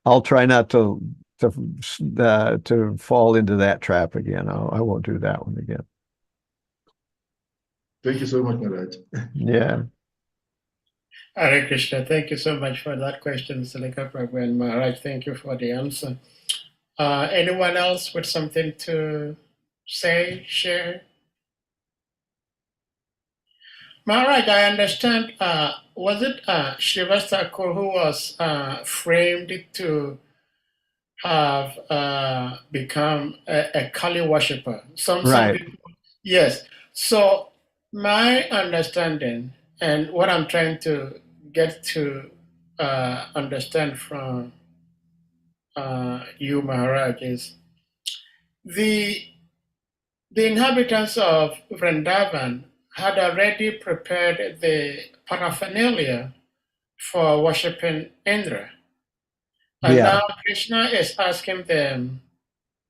I'll try not to fall into that trap again. I won't do that one again. Thank you so much, Maharaj. Yeah. Hare Krishna, thank you so much for that question, Silika Prabhu and Maharaj. Thank you for the answer. Anyone else with something to say, share? Maharaj, I understand, was it Srivastava who was framed to have become a Kali worshipper? Some people, yes. So my understanding and what I'm trying to get to understand from you, Maharaj, is the inhabitants of Vrindavan had already prepared the paraphernalia for worshipping Indra. And now Krishna is asking them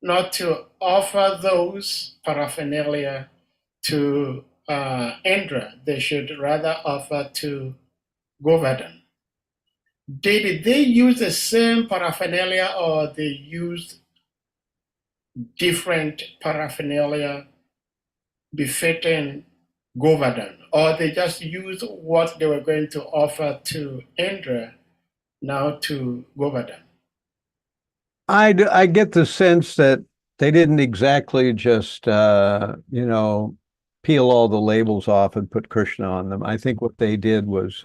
not to offer those paraphernalia to Indra. They should rather offer to Govardhan. Did they use the same paraphernalia or they used different paraphernalia befitting Govardhan? Or they just used what they were going to offer to Indra now to Govardhan? I get the sense that they didn't exactly just, peel all the labels off and put Krishna on them. I think what they did was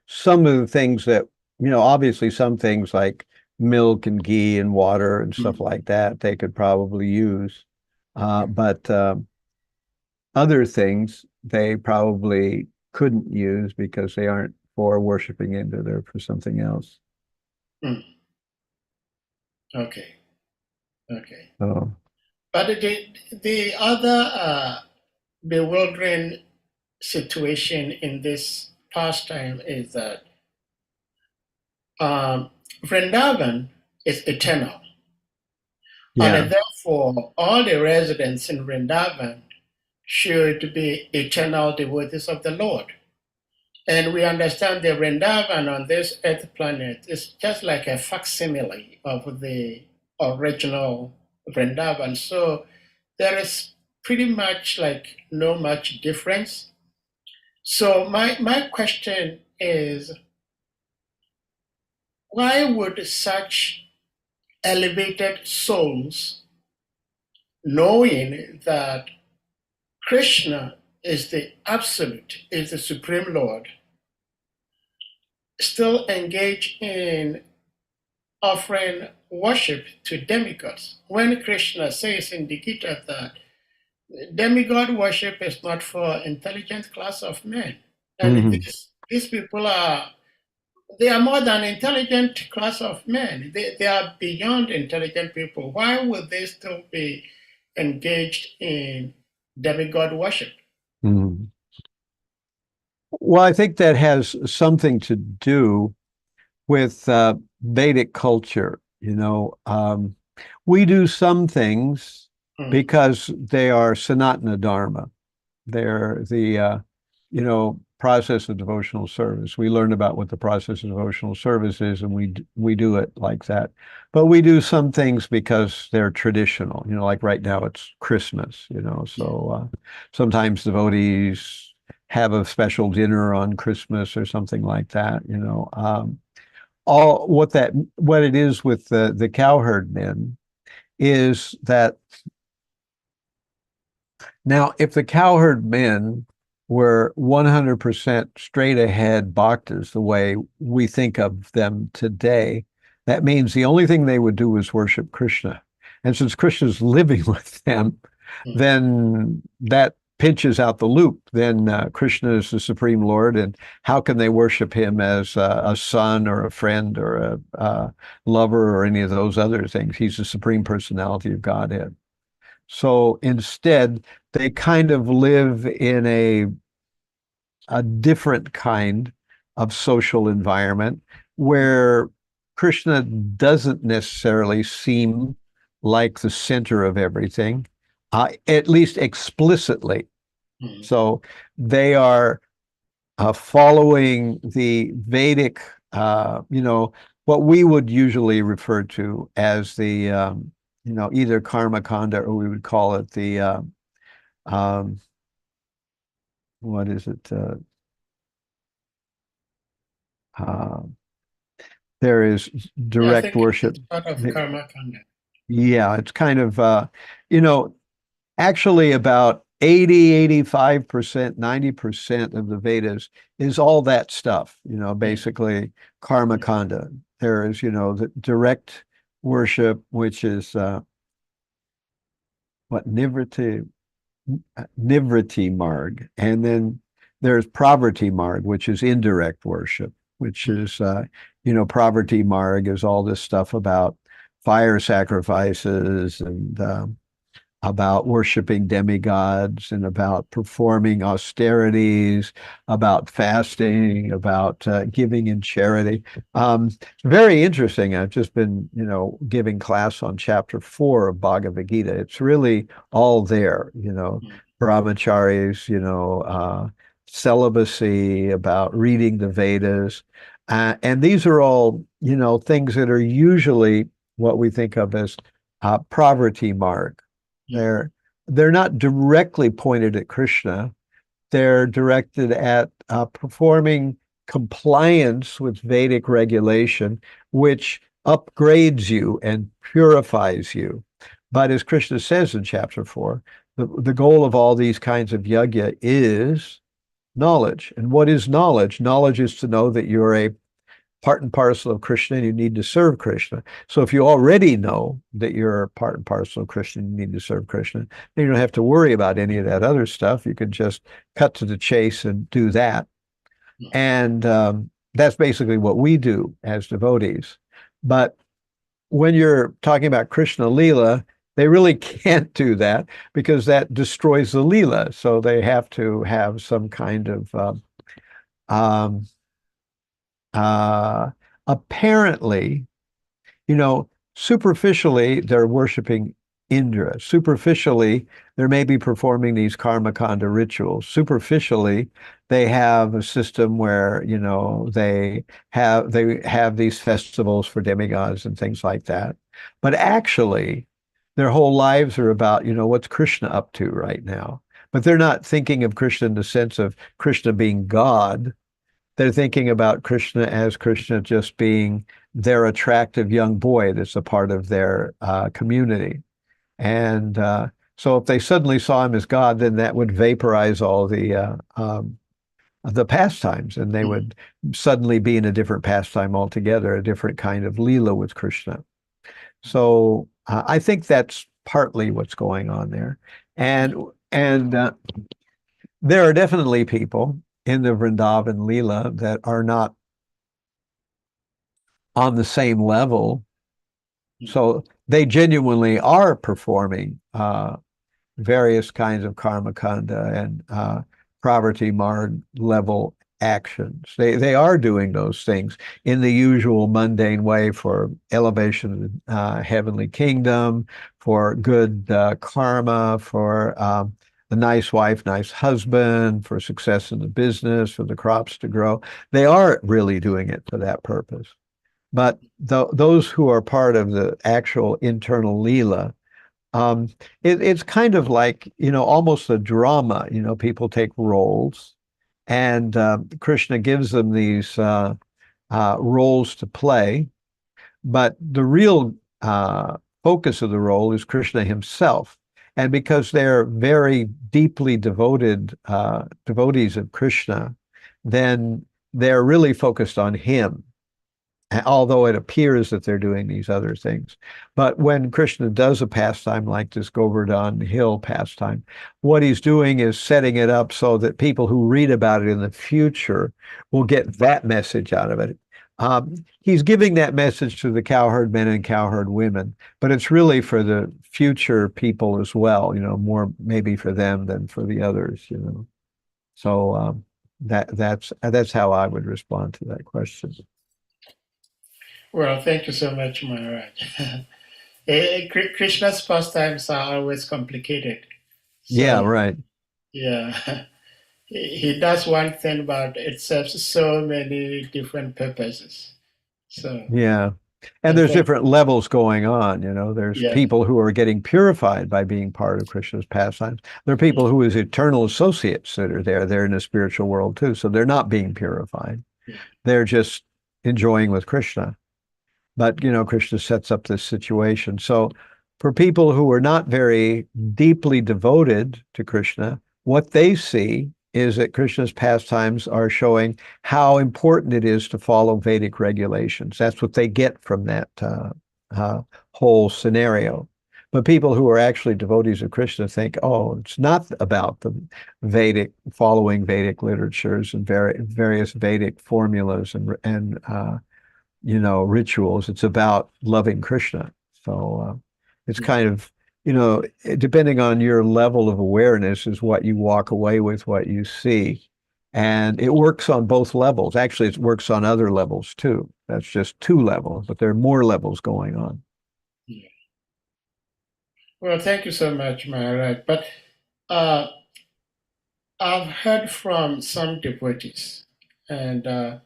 some of the things that, obviously some things like milk and ghee and water and stuff like that, they could probably use. But other things they probably couldn't use because they aren't for worshiping Indra, they're for something else. Okay. Oh. But the other bewildering situation in this pastime is that Vrindavan is eternal. And therefore, all the residents in Vrindavan should be eternal devotees of the Lord. And we understand the Vrindavan on this earth planet is just like a facsimile of the original Vrindavan. So there is pretty much like no much difference. So my question is, why would such elevated souls, knowing that Krishna is the absolute, is the supreme Lord, still engage in offering worship to demigods? When Krishna says in the Gita that demigod worship is not for intelligent class of men. And these people they are more than intelligent class of men. They are beyond intelligent people. Why would they still be engaged in demigod worship? Well, I think that has something to do with Vedic culture. We do some things because they are Sanatana Dharma. They're the, process of devotional service. We learn about what the process of devotional service is, and we do it like that. But we do some things because they're traditional. Like right now it's Christmas. So sometimes devotees have a special dinner on Christmas or something like that. What it is with the cowherd men is that now, if the cowherd men were 100% straight ahead bhaktas the way we think of them today, that means the only thing they would do is worship Krishna. And since Krishna's living with them, then that pinches out the loop. Then Krishna is the Supreme Lord, and how can they worship him as a son or a friend or a lover or any of those other things? He's the Supreme Personality of Godhead. So instead, they kind of live in a different kind of social environment where Krishna doesn't necessarily seem like the center of everything, at least explicitly. So they are following the Vedic, what we would usually refer to as the either karma kanda, or we would call it the what is it? There is direct worship. It's part of karma kanda. Yeah, it's kind of actually about 85%, 90% of the Vedas is all that stuff, basically karma kanda. There is, the direct worship, which is Nivriti Marg, and then there's Pravrti Marg, which is indirect worship, which is Pravrti Marg is all this stuff about fire sacrifices and about worshiping demigods and about performing austerities, about fasting, about giving in charity. Very interesting. I've just been, giving class on chapter 4 of Bhagavad Gita. It's really all there, brahmacharis, celibacy, about reading the Vedas. And these are all, things that are usually what we think of as Pravrti Marg. They're not directly pointed at Krishna. They're directed at performing compliance with Vedic regulation, which upgrades you and purifies you. But as Krishna says in chapter 4, the goal of all these kinds of yajna is knowledge. And what is knowledge? Knowledge is to know that you're a part and parcel of Krishna and you need to serve Krishna. So if you already know that you're part and parcel of Krishna and you need to serve Krishna, then you don't have to worry about any of that other stuff. You can just cut to the chase and do that. And that's basically what we do as devotees. But when you're talking about Krishna Leela, they really can't do that because that destroys the Leela. So they have to have some kind of apparently, superficially, they're worshiping Indra. Superficially, they may be performing these karma kanda rituals. Superficially, they have a system where, they have these festivals for demigods and things like that. But actually, their whole lives are about, what's Krishna up to right now. But they're not thinking of Krishna in the sense of Krishna being God. They're thinking about Krishna as Krishna just being their attractive young boy that's a part of their community. And so if they suddenly saw him as God, then that would vaporize all the pastimes, and they would suddenly be in a different pastime altogether, a different kind of Leela with Krishna. So I think that's partly what's going on there. And And there are definitely people in the Vrindavan Leela that are not on the same level. So they genuinely are performing various kinds of karma kanda and pravarti marg level actions. They are doing those things in the usual mundane way for elevation of the heavenly kingdom, for good karma, for a nice wife, nice husband, for success in the business, for the crops to grow. They are really doing it for that purpose. But those who are part of the actual internal Leela, it's kind of like, almost a drama. People take roles, and Krishna gives them these roles to play. But the real focus of the role is Krishna himself. And because they're very deeply devoted devotees of Krishna, then they're really focused on him, although it appears that they're doing these other things. But when Krishna does a pastime like this Govardhan Hill pastime, what he's doing is setting it up so that people who read about it in the future will get that message out of it. He's giving that message to the cowherd men and cowherd women, but it's really for the future people as well, more maybe for them than for the others, So that's how I would respond to that question. Well, thank you so much, Maharaj. Krishna's pastimes are always complicated. So, Yeah, right. Yeah. He does one thing, but it serves so many different purposes. So yeah. And there's different levels going on, There's people who are getting purified by being part of Krishna's pastimes. There are people who as eternal associates that are there. They're in the spiritual world too. So they're not being purified. They're just enjoying with Krishna. But, Krishna sets up this situation. So for people who are not very deeply devoted to Krishna, what they see is that Krishna's pastimes are showing how important it is to follow Vedic regulations. That's what they get from that whole scenario. But people who are actually devotees of Krishna think, oh, it's not about the following Vedic literatures and various Vedic formulas and rituals. It's about loving Krishna. So it's kind of, depending on your level of awareness is what you walk away with, what you see. And it works on both levels. Actually, it works on other levels too. That's just 2 levels, but there are more levels going on. Yeah. Well, thank you so much, Maharaj. But I've heard from some devotees and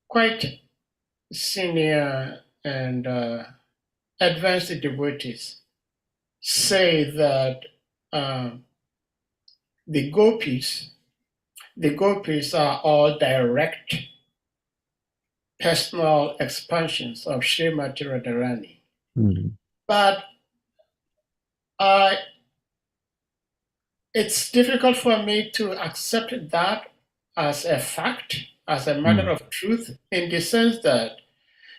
quite senior and advanced devotees say that the gopis are all direct personal expansions of Srimati Radharani. Mm-hmm. But it's difficult for me to accept that as a fact, as a matter of truth, in the sense that,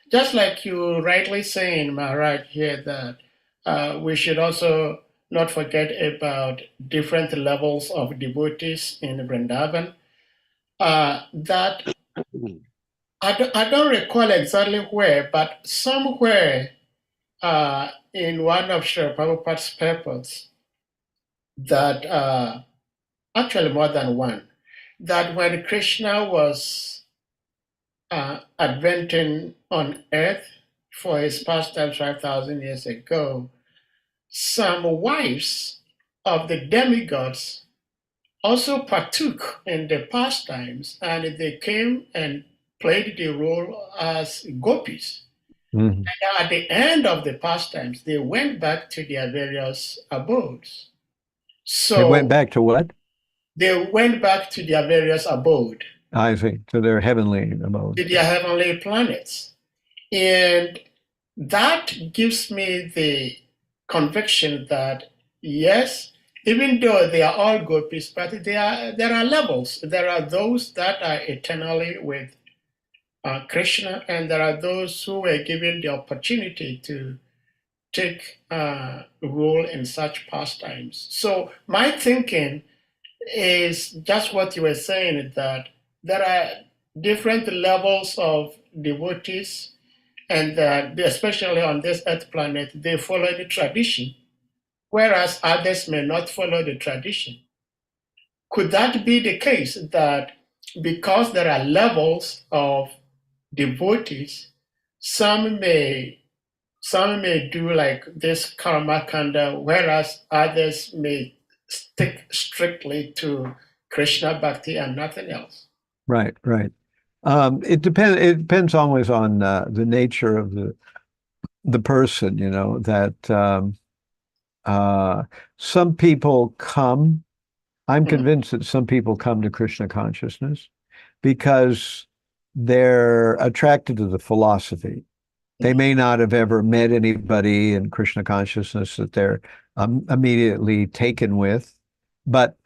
just like you rightly saying, Maharaj, here, that we should also not forget about different levels of devotees in Vrindavan, that I don't recall exactly where, but somewhere in one of Srila Prabhupada's papers, that actually more than one, that when Krishna was adventing on earth for his pastimes 5,000 years ago, some wives of the demigods also partook in the pastimes, and they came and played the role as gopis. And at the end of the pastimes, they went back to their various abodes. So they went back to what? They went back to their various abode. I see, to their heavenly abode. To their heavenly planets. And that gives me the conviction that, yes, even though they are all gopis, but there are levels. There are those that are eternally with Krishna, and there are those who were given the opportunity to take role in such pastimes. So my thinking is just what you were saying, that there are different levels of devotees, and that especially on this earth planet, they follow the tradition, whereas others may not follow the tradition. Could that be the case, that because there are levels of devotees, some may do like this karma kanda, whereas others may stick strictly to Krishna bhakti and nothing else? Right, right. It depends always on the nature of the person, you know, that some people come, I'm convinced that some people come to Krishna consciousness because they're attracted to the philosophy. They may not have ever met anybody in Krishna consciousness that they're immediately taken with, but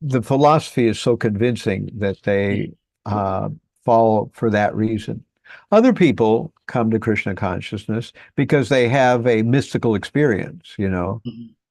the philosophy is so convincing that they follow for that reason. Other people come to Krishna consciousness because they have a mystical experience, you know,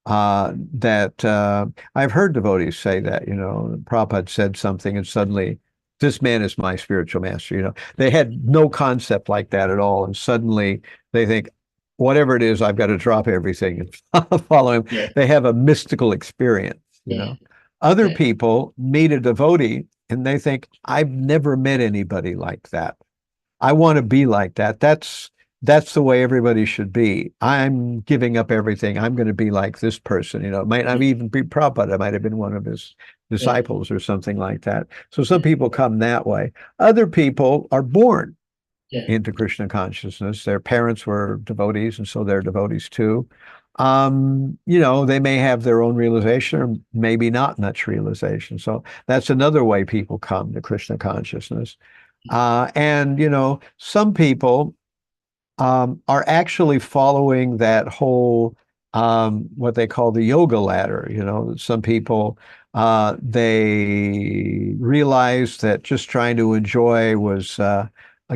that I've heard devotees say that, you know, Prabhupada said something and suddenly this man is my spiritual master, you know. They had no concept like that at all. And suddenly they think, whatever it is, I've got to drop everything and follow him. Yeah. They have a mystical experience, you know. Other people meet a devotee and they think, I've never met anybody like that. I want to be like that. That's the way everybody should be. I'm giving up everything. I'm going to be like this person. You know, it might not even be Prabhupada. It might have been one of his disciples or something like that. So some people come that way. Other people are born into Krishna consciousness. Their parents were devotees, and so they're devotees too. You know, they may have their own realization or maybe not much realization. So that's another way people come to Krishna consciousness. And, you know, some people are actually following that whole, what they call the yoga ladder. You know, some people, they realized that just trying to enjoy was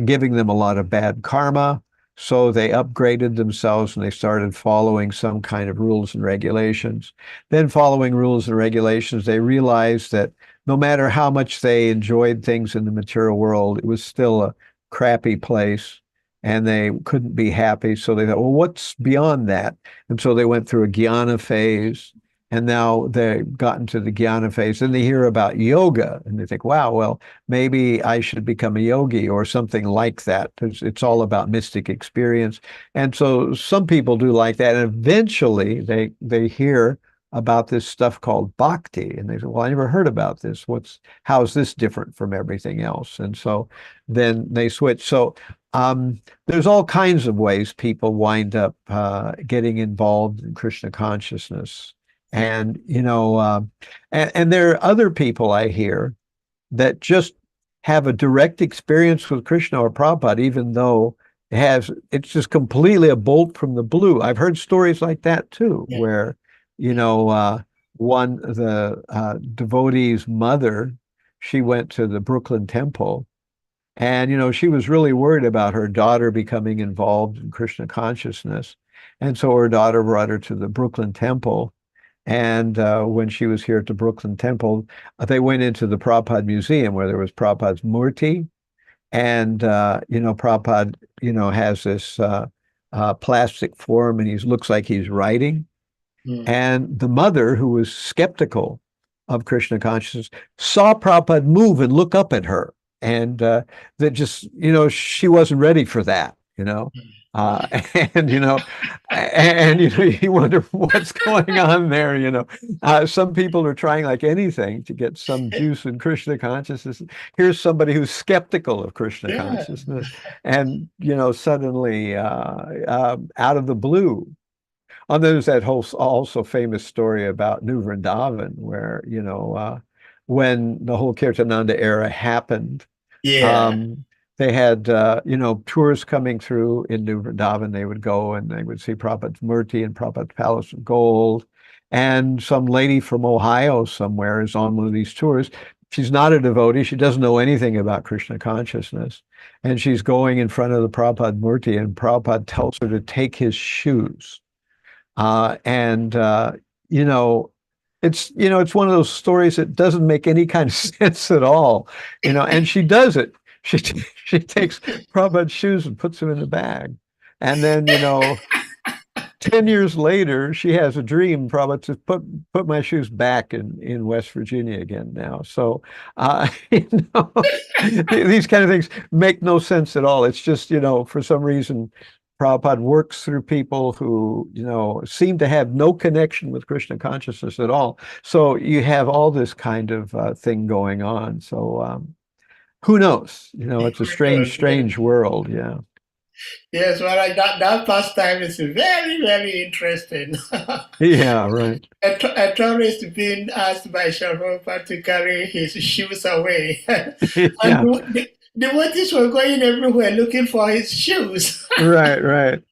giving them a lot of bad karma. So they upgraded themselves and they started following some kind of rules and regulations. Then following rules and regulations, they realized that no matter how much they enjoyed things in the material world, it was still a crappy place and they couldn't be happy. So they thought, well, what's beyond that? And so they went through a jnana phase, and now they've gotten to the jnana phase. Then they hear about yoga and they think, wow, well, maybe I should become a yogi or something like that. It's all about mystic experience. And so some people do like that. And eventually they hear about this stuff called bhakti. And they say, well, I never heard about this. How is this different from everything else? And so then they switch. So there's all kinds of ways people wind up getting involved in Krishna consciousness. And, you know, and there are other people I hear that just have a direct experience with Krishna or Prabhupada, even though it's just completely a bolt from the blue. I've heard stories like that too, where, you know, the devotee's mother, she went to the Brooklyn Temple, and, you know, she was really worried about her daughter becoming involved in Krishna consciousness. And so her daughter brought her to the Brooklyn Temple. And when she was here at the Brooklyn Temple, they went into the Prabhupada Museum where there was Prabhupada's murti. And, you know, Prabhupada, you know, has this plastic form and he looks like he's writing. And the mother, who was skeptical of Krishna consciousness, saw Prabhupada move and look up at her. And that just, you know, she wasn't ready for that, you know. And, you know, you wonder what's going on there, you know. Some people are trying like anything to get some juice in Krishna consciousness. Here's somebody who's skeptical of Krishna consciousness. And, you know, suddenly out of the blue. And there's that whole also famous story about New Vrindavan where, you know, when the whole Kirtananda era happened, they had, you know, tourists coming through in New Vrindavan. They would go and they would see Prabhupada's murti and Prabhupada's Palace of Gold. And some lady from Ohio somewhere is on one of these tours. She's not a devotee. She doesn't know anything about Krishna consciousness. And she's going in front of the Prabhupada murti, and Prabhupada tells her to take his shoes And you know, it's it's one of those stories that doesn't make any kind of sense at all. And she does it. She takes Prabhupada's shoes and puts them in the bag, and then 10 years later, she has a dream, probably, to put my shoes back in West Virginia again now. So, these kind of things make no sense at all. It's just, for some reason, Prabhupada works through people who, seem to have no connection with Krishna consciousness at all. So you have all this kind of thing going on. So who knows? It's a strange world. Yeah. Yes, well, that pastime is very, very interesting. Yeah, right. A tourist being asked by Prabhupada to carry his shoes away. And Yeah. the devotees were going everywhere looking for his shoes. Right.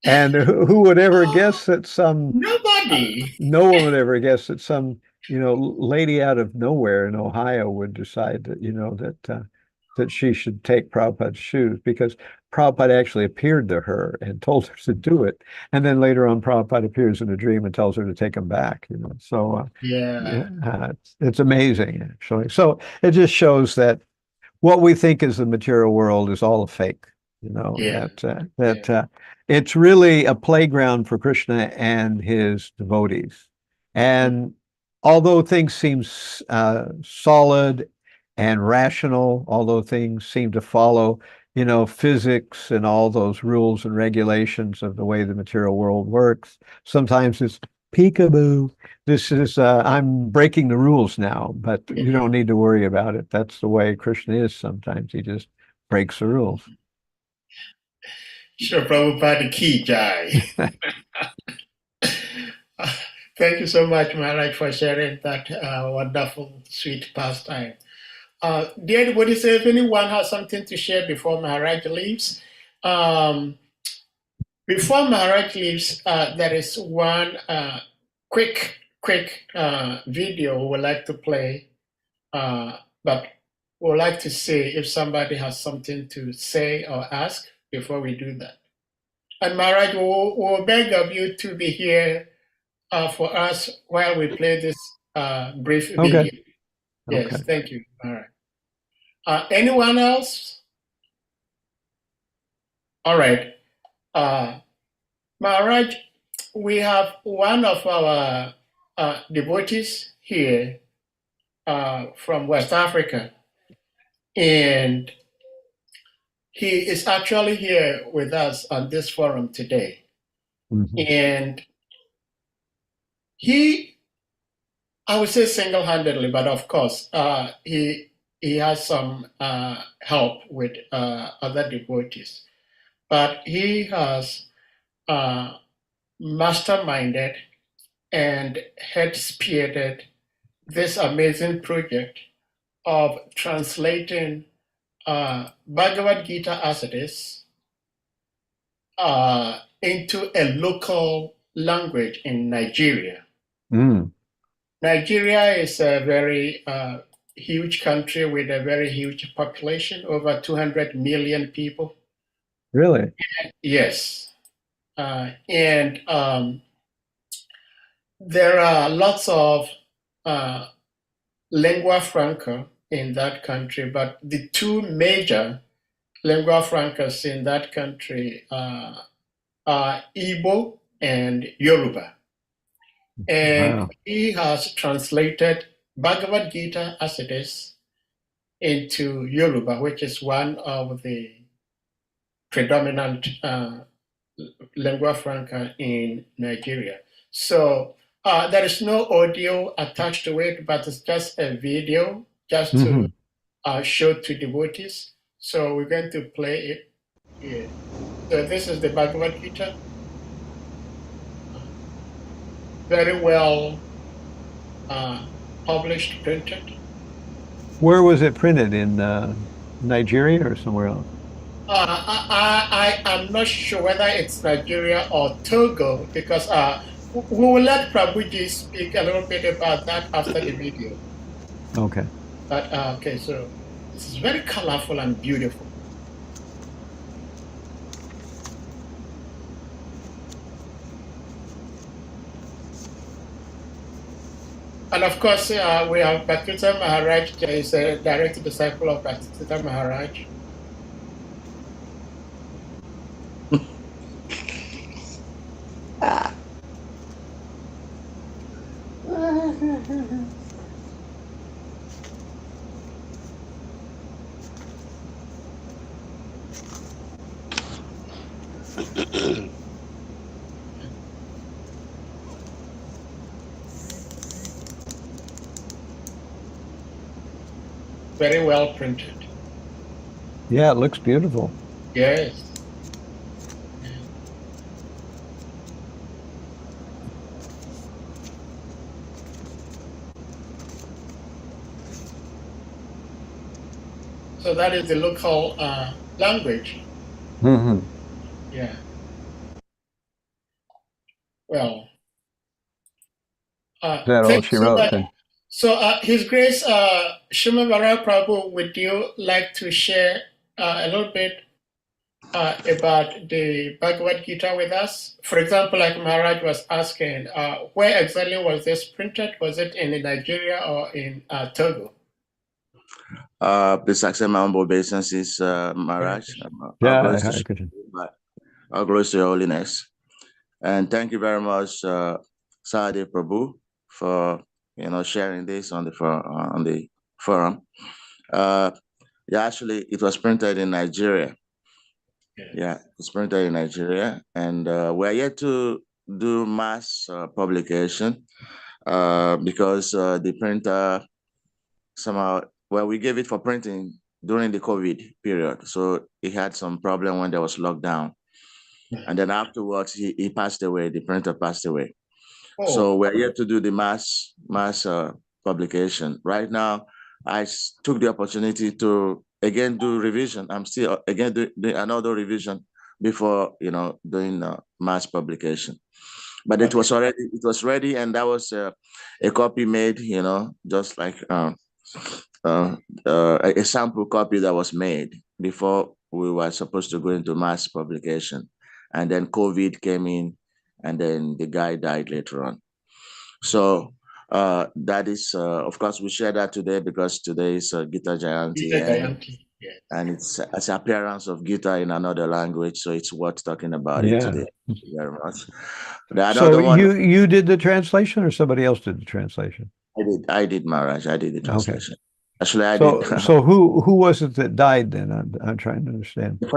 And who would ever guess that Nobody. no one would ever guess that some, lady out of nowhere in Ohio would decide that, that she should take Prabhupada's shoes, because Prabhupada actually appeared to her and told her to do it. And then later on, Prabhupada appears in a dream and tells her to take them back, So it's amazing, actually. So it just shows that what we think is the material world is all a fake, that it's really a playground for Krishna and his devotees. And although things seem solid and rational, although things seem to follow, physics and all those rules and regulations of the way the material world works, sometimes it's peekaboo. This is, I'm breaking the rules now, but you don't need to worry about it. That's the way Krishna is sometimes. He just breaks the rules. Sure, Prabhupada Ki Jai. Thank you so much, Maharaj, for sharing that wonderful, sweet pastime. Dear devotees, if anyone has something to share before Maharaj leaves, there is one quick video we would like to play, but we would like to see if somebody has something to say or ask before we do that. And Maharaj, we'll beg of you to be here for us while we play this brief video. Okay. Yes, Okay. thank you. All right. Anyone else? All right. Maharaj, we have one of our devotees here from West Africa, and he is actually here with us on this forum today. Mhm. And he, I would say single-handedly, but of course, he has some help with other devotees. But he has masterminded and had spearheaded this amazing project of translating Bhagavad Gita as it is into a local language in Nigeria. Mm. Nigeria is a very huge country with a very huge population, over 200 million people. Really? Yes. And there are lots of lingua franca in that country, but the two major lingua francas in that country are Igbo and Yoruba. And Wow. he has translated Bhagavad Gita as it is into Yoruba, which is one of the predominant lingua franca in Nigeria. So there is no audio attached to it, but it's just a video just to show to devotees. So we're going to play it here. So this is the Bhagavad Gita. Very well published, printed. Where was it printed? In Nigeria or somewhere else? I am not sure whether it's Nigeria or Togo, because we will let Prabhuji speak a little bit about that after the video. Okay. But okay, so this is very colorful and beautiful. And of course, we have Bhaktivedanta Maharaj, who is a direct disciple of Bhaktivedanta Maharaj. Very well printed. Yeah, it looks beautiful. Yes. So that is the local language. Hmm. Yeah. Well, Is that all thank she you so wrote much. then? So, His Grace Shrimad Prabhu, would you like to share a little bit about the Bhagavad Gita with us? For example, like Maharaj was asking, where exactly was this printed? Was it in Nigeria or in Togo? Please accept my humble obeisances, Maharaj. Yeah, Our glories to your holiness. And thank you very much, Sade Prabhu, for sharing this on the forum. Yeah, actually, it was printed in Nigeria. Yeah, it's printed in Nigeria, and we're yet to do mass publication because the printer somehow, well, we gave it for printing during the COVID period, so it had some problem when there was lockdown, and then afterwards he passed away. The printer passed away. So we're yet to do the mass publication. Right now, I took the opportunity to again do revision. I'm still again doing another revision before doing mass publication. But it was ready, and that was a copy made, just like a sample copy that was made before we were supposed to go into mass publication, and then COVID came in, and then the guy died later on. So that is, of course, we share that today because today is Gita Jayanti, and it's an appearance of Gita in another language, so it's worth talking about it today. Thank you very much. So you did the translation, or somebody else did the translation? I did, Maharaj. I did the translation. Okay. Actually, I did. So who was it that died then? I'm trying to understand. The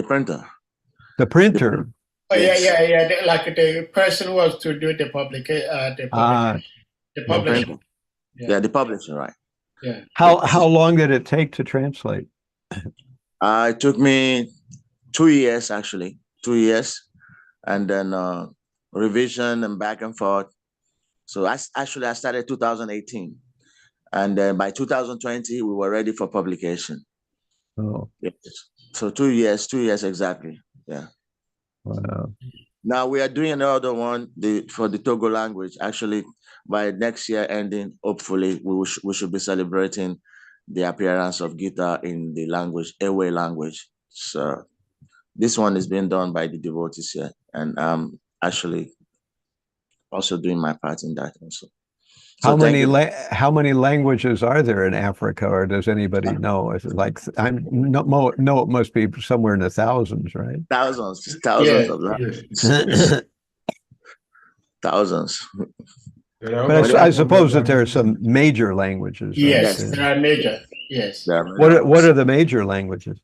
printer. The printer. Oh, yeah. Like the person who was to do the publication. The publisher. Yeah, the publisher, right? Yeah. How long did it take to translate? It took me 2 years, actually, 2 years, and then revision and back and forth. So I started 2018, and then by 2020 we were ready for publication. Oh. Yes. So 2 years exactly. Yeah. Wow. Now we are doing another one for the Togo language. Actually, by next year ending, hopefully we should be celebrating the appearance of Gita in the language, Ewe language. So this one is being done by the devotees here, and I'm actually also doing my part in that also. So how many languages are there in Africa, or does anybody know? Is it like no, it must be somewhere in the thousands, right? Thousands of languages. Thousands. But I suppose that there are some major languages. Yes, right? there are major. Yes. What are the major languages?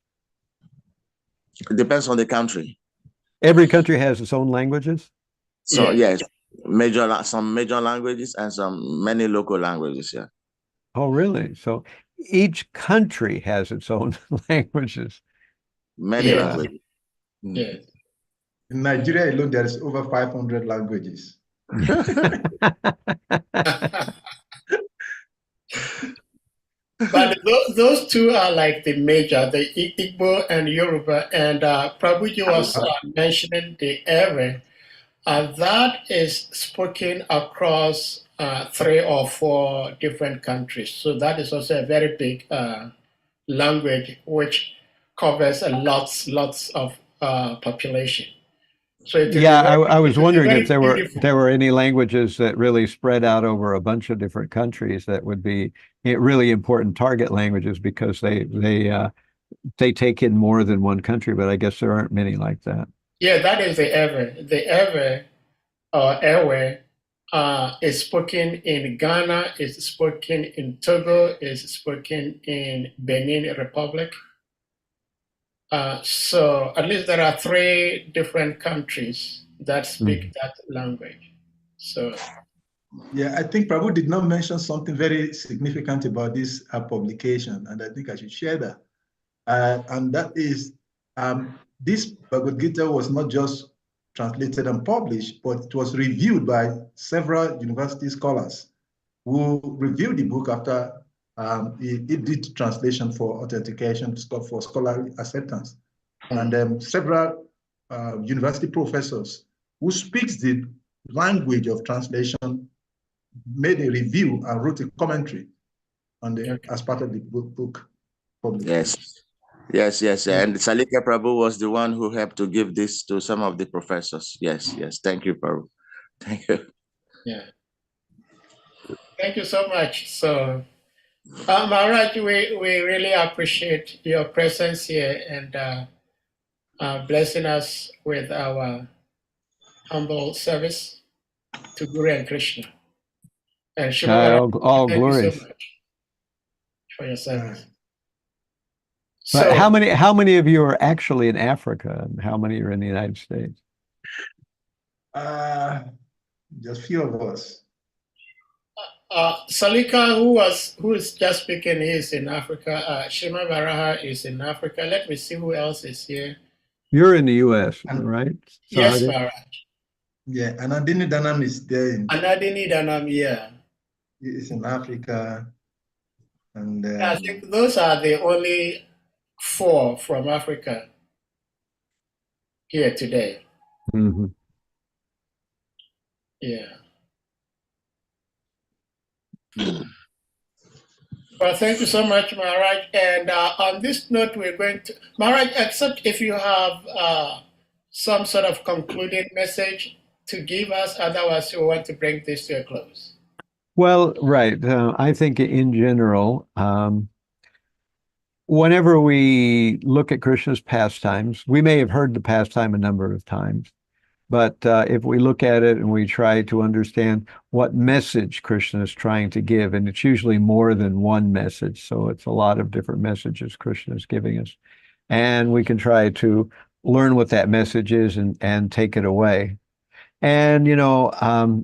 It depends on the country. Every country has its own languages? So yes, some major languages and many local languages, yeah. Oh, really? So each country has its own languages. Many languages. Yes. In Nigeria alone, there is over 500 languages. But those two are like the major, the Igbo and Yoruba, and Prabhuji was mentioning the Ewe. That is spoken across 3 or 4 different countries. So that is also a very big language which covers lots of population. So it will be Yeah, very, I was it will be wondering if very beautiful. there were any languages that really spread out over a bunch of different countries that would be really important target languages because they take in more than one country, but I guess there aren't many like that. Yeah, that is the Ewe. The Ewe or Ewe is spoken in Ghana, is spoken in Togo, is spoken in Benin Republic. So at least there are 3 different countries that speak that language. So Yeah, I think Prabhu did not mention something very significant about this publication, and I think I should share that. And that is, this Bhagavad Gita was not just translated and published, but it was reviewed by several university scholars who reviewed the book after it did translation for authentication, for scholarly acceptance. And several university professors who speaks the language of translation made a review and wrote a commentary on the as part of the book publication. Yes. And Salika Prabhu was the one who helped to give this to some of the professors. Yes. Thank you, Prabhu. Thank you. Yeah. Thank you so much. So, Maharaj, we really appreciate your presence here and blessing us with our humble service to Guru and Krishna. And Shrimad All thank glorious. you so much for your service. But So, how many of you are actually in Africa, and how many are in the United States? Just few of us. Salika, who is just speaking, he is in Africa. Shima Varaha is in Africa. Let me see who else is here. You're in the U.S., right? Yes, Sahadev? Maharaj. Yeah, Anandini Dhanam is there. Anadini Dhanam, yeah. It's in Africa. And I think those are the only 4 from Africa here today. Mm-hmm. Yeah. Well, thank you so much, Maharaj. And on this note, we're going to, Maharaj, except if you have some sort of concluding message to give us, otherwise we want to bring this to a close. Well, right. I think in general, whenever we look at Krishna's pastimes, we may have heard the pastime a number of times, but if we look at it and we try to understand what message Krishna is trying to give, and it's usually more than one message, so it's a lot of different messages Krishna is giving us, and we can try to learn what that message is and take it away. And,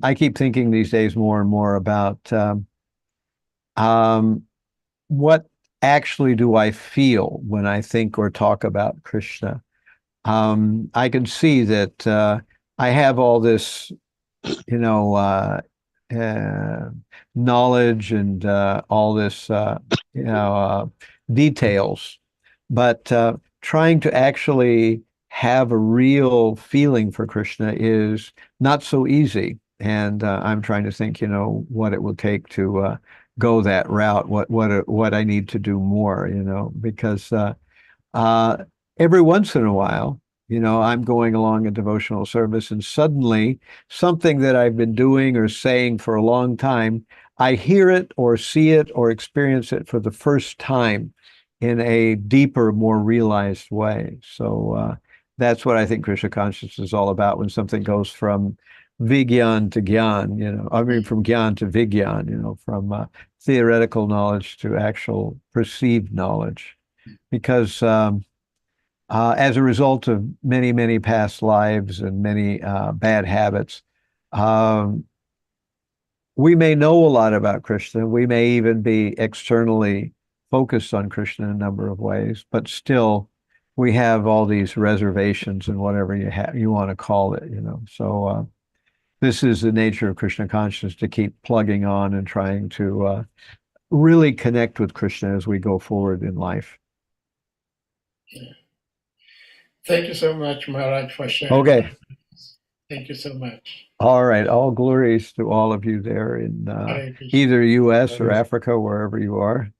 I keep thinking these days more and more about what actually do I feel when I think or talk about Krishna. I can see that I have all this, knowledge and all this, details, but trying to actually have a real feeling for Krishna is not so easy. And I'm trying to think, what it will take to go that route, what I need to do more, because every once in a while, I'm going along a devotional service and suddenly something that I've been doing or saying for a long time, I hear it or see it or experience it for the first time in a deeper, more realized way. So that's what I think Krishna consciousness is all about, when something goes from Vigyan to Gyan, from Gyan to Vigyan, from theoretical knowledge to actual perceived knowledge. Because as a result of many, many past lives and many bad habits, we may know a lot about Krishna. We may even be externally focused on Krishna in a number of ways, but still we have all these reservations and whatever you want to call it, So this is the nature of Krishna consciousness, to keep plugging on and trying to really connect with Krishna as we go forward in life. Yeah. Thank you so much, Maharaj, for sharing. Okay. Thank you so much. All right. All glories to all of you there in either U.S. or Africa, wherever you are.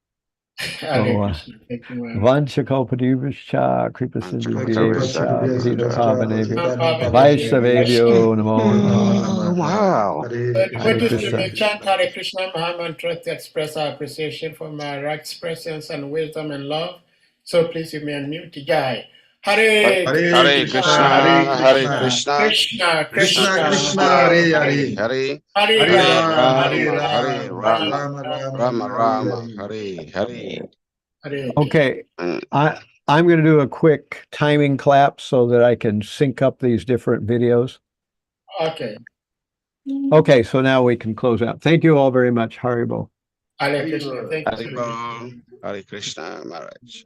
Hare Krishna. Thank you, Maharaj. Vanchakalpadivascha, Kripasindhivescha, Patita Pavanebhyo, Pavanebhyo, Vaishnavebhyo, Namo Oh, Namaha. wow. Devotees, we may Krishna. chant Hare Krishna Maha Mantra to express our appreciation for Maharaj's presence and wisdom and love. So please, you may unmute. Jai. Hare Hare Krishna, Hare Krishna, Krishna, Krishna Krishna, Krishna Hare Hare. Hare Hare Hare Rama, Rama, Hare Hare Rama, Hare Rama, Rama, Rama, Rama Rama Rama, Rama, Hare Hare Hare. Hare. Okay, And I'm going to do a quick timing clap so that I can sync up these different videos. Okay. Okay, so now we can close out. Thank you all very much, Haribo. Hare Krishna. Thank you. Hare Krishna, Maharaj.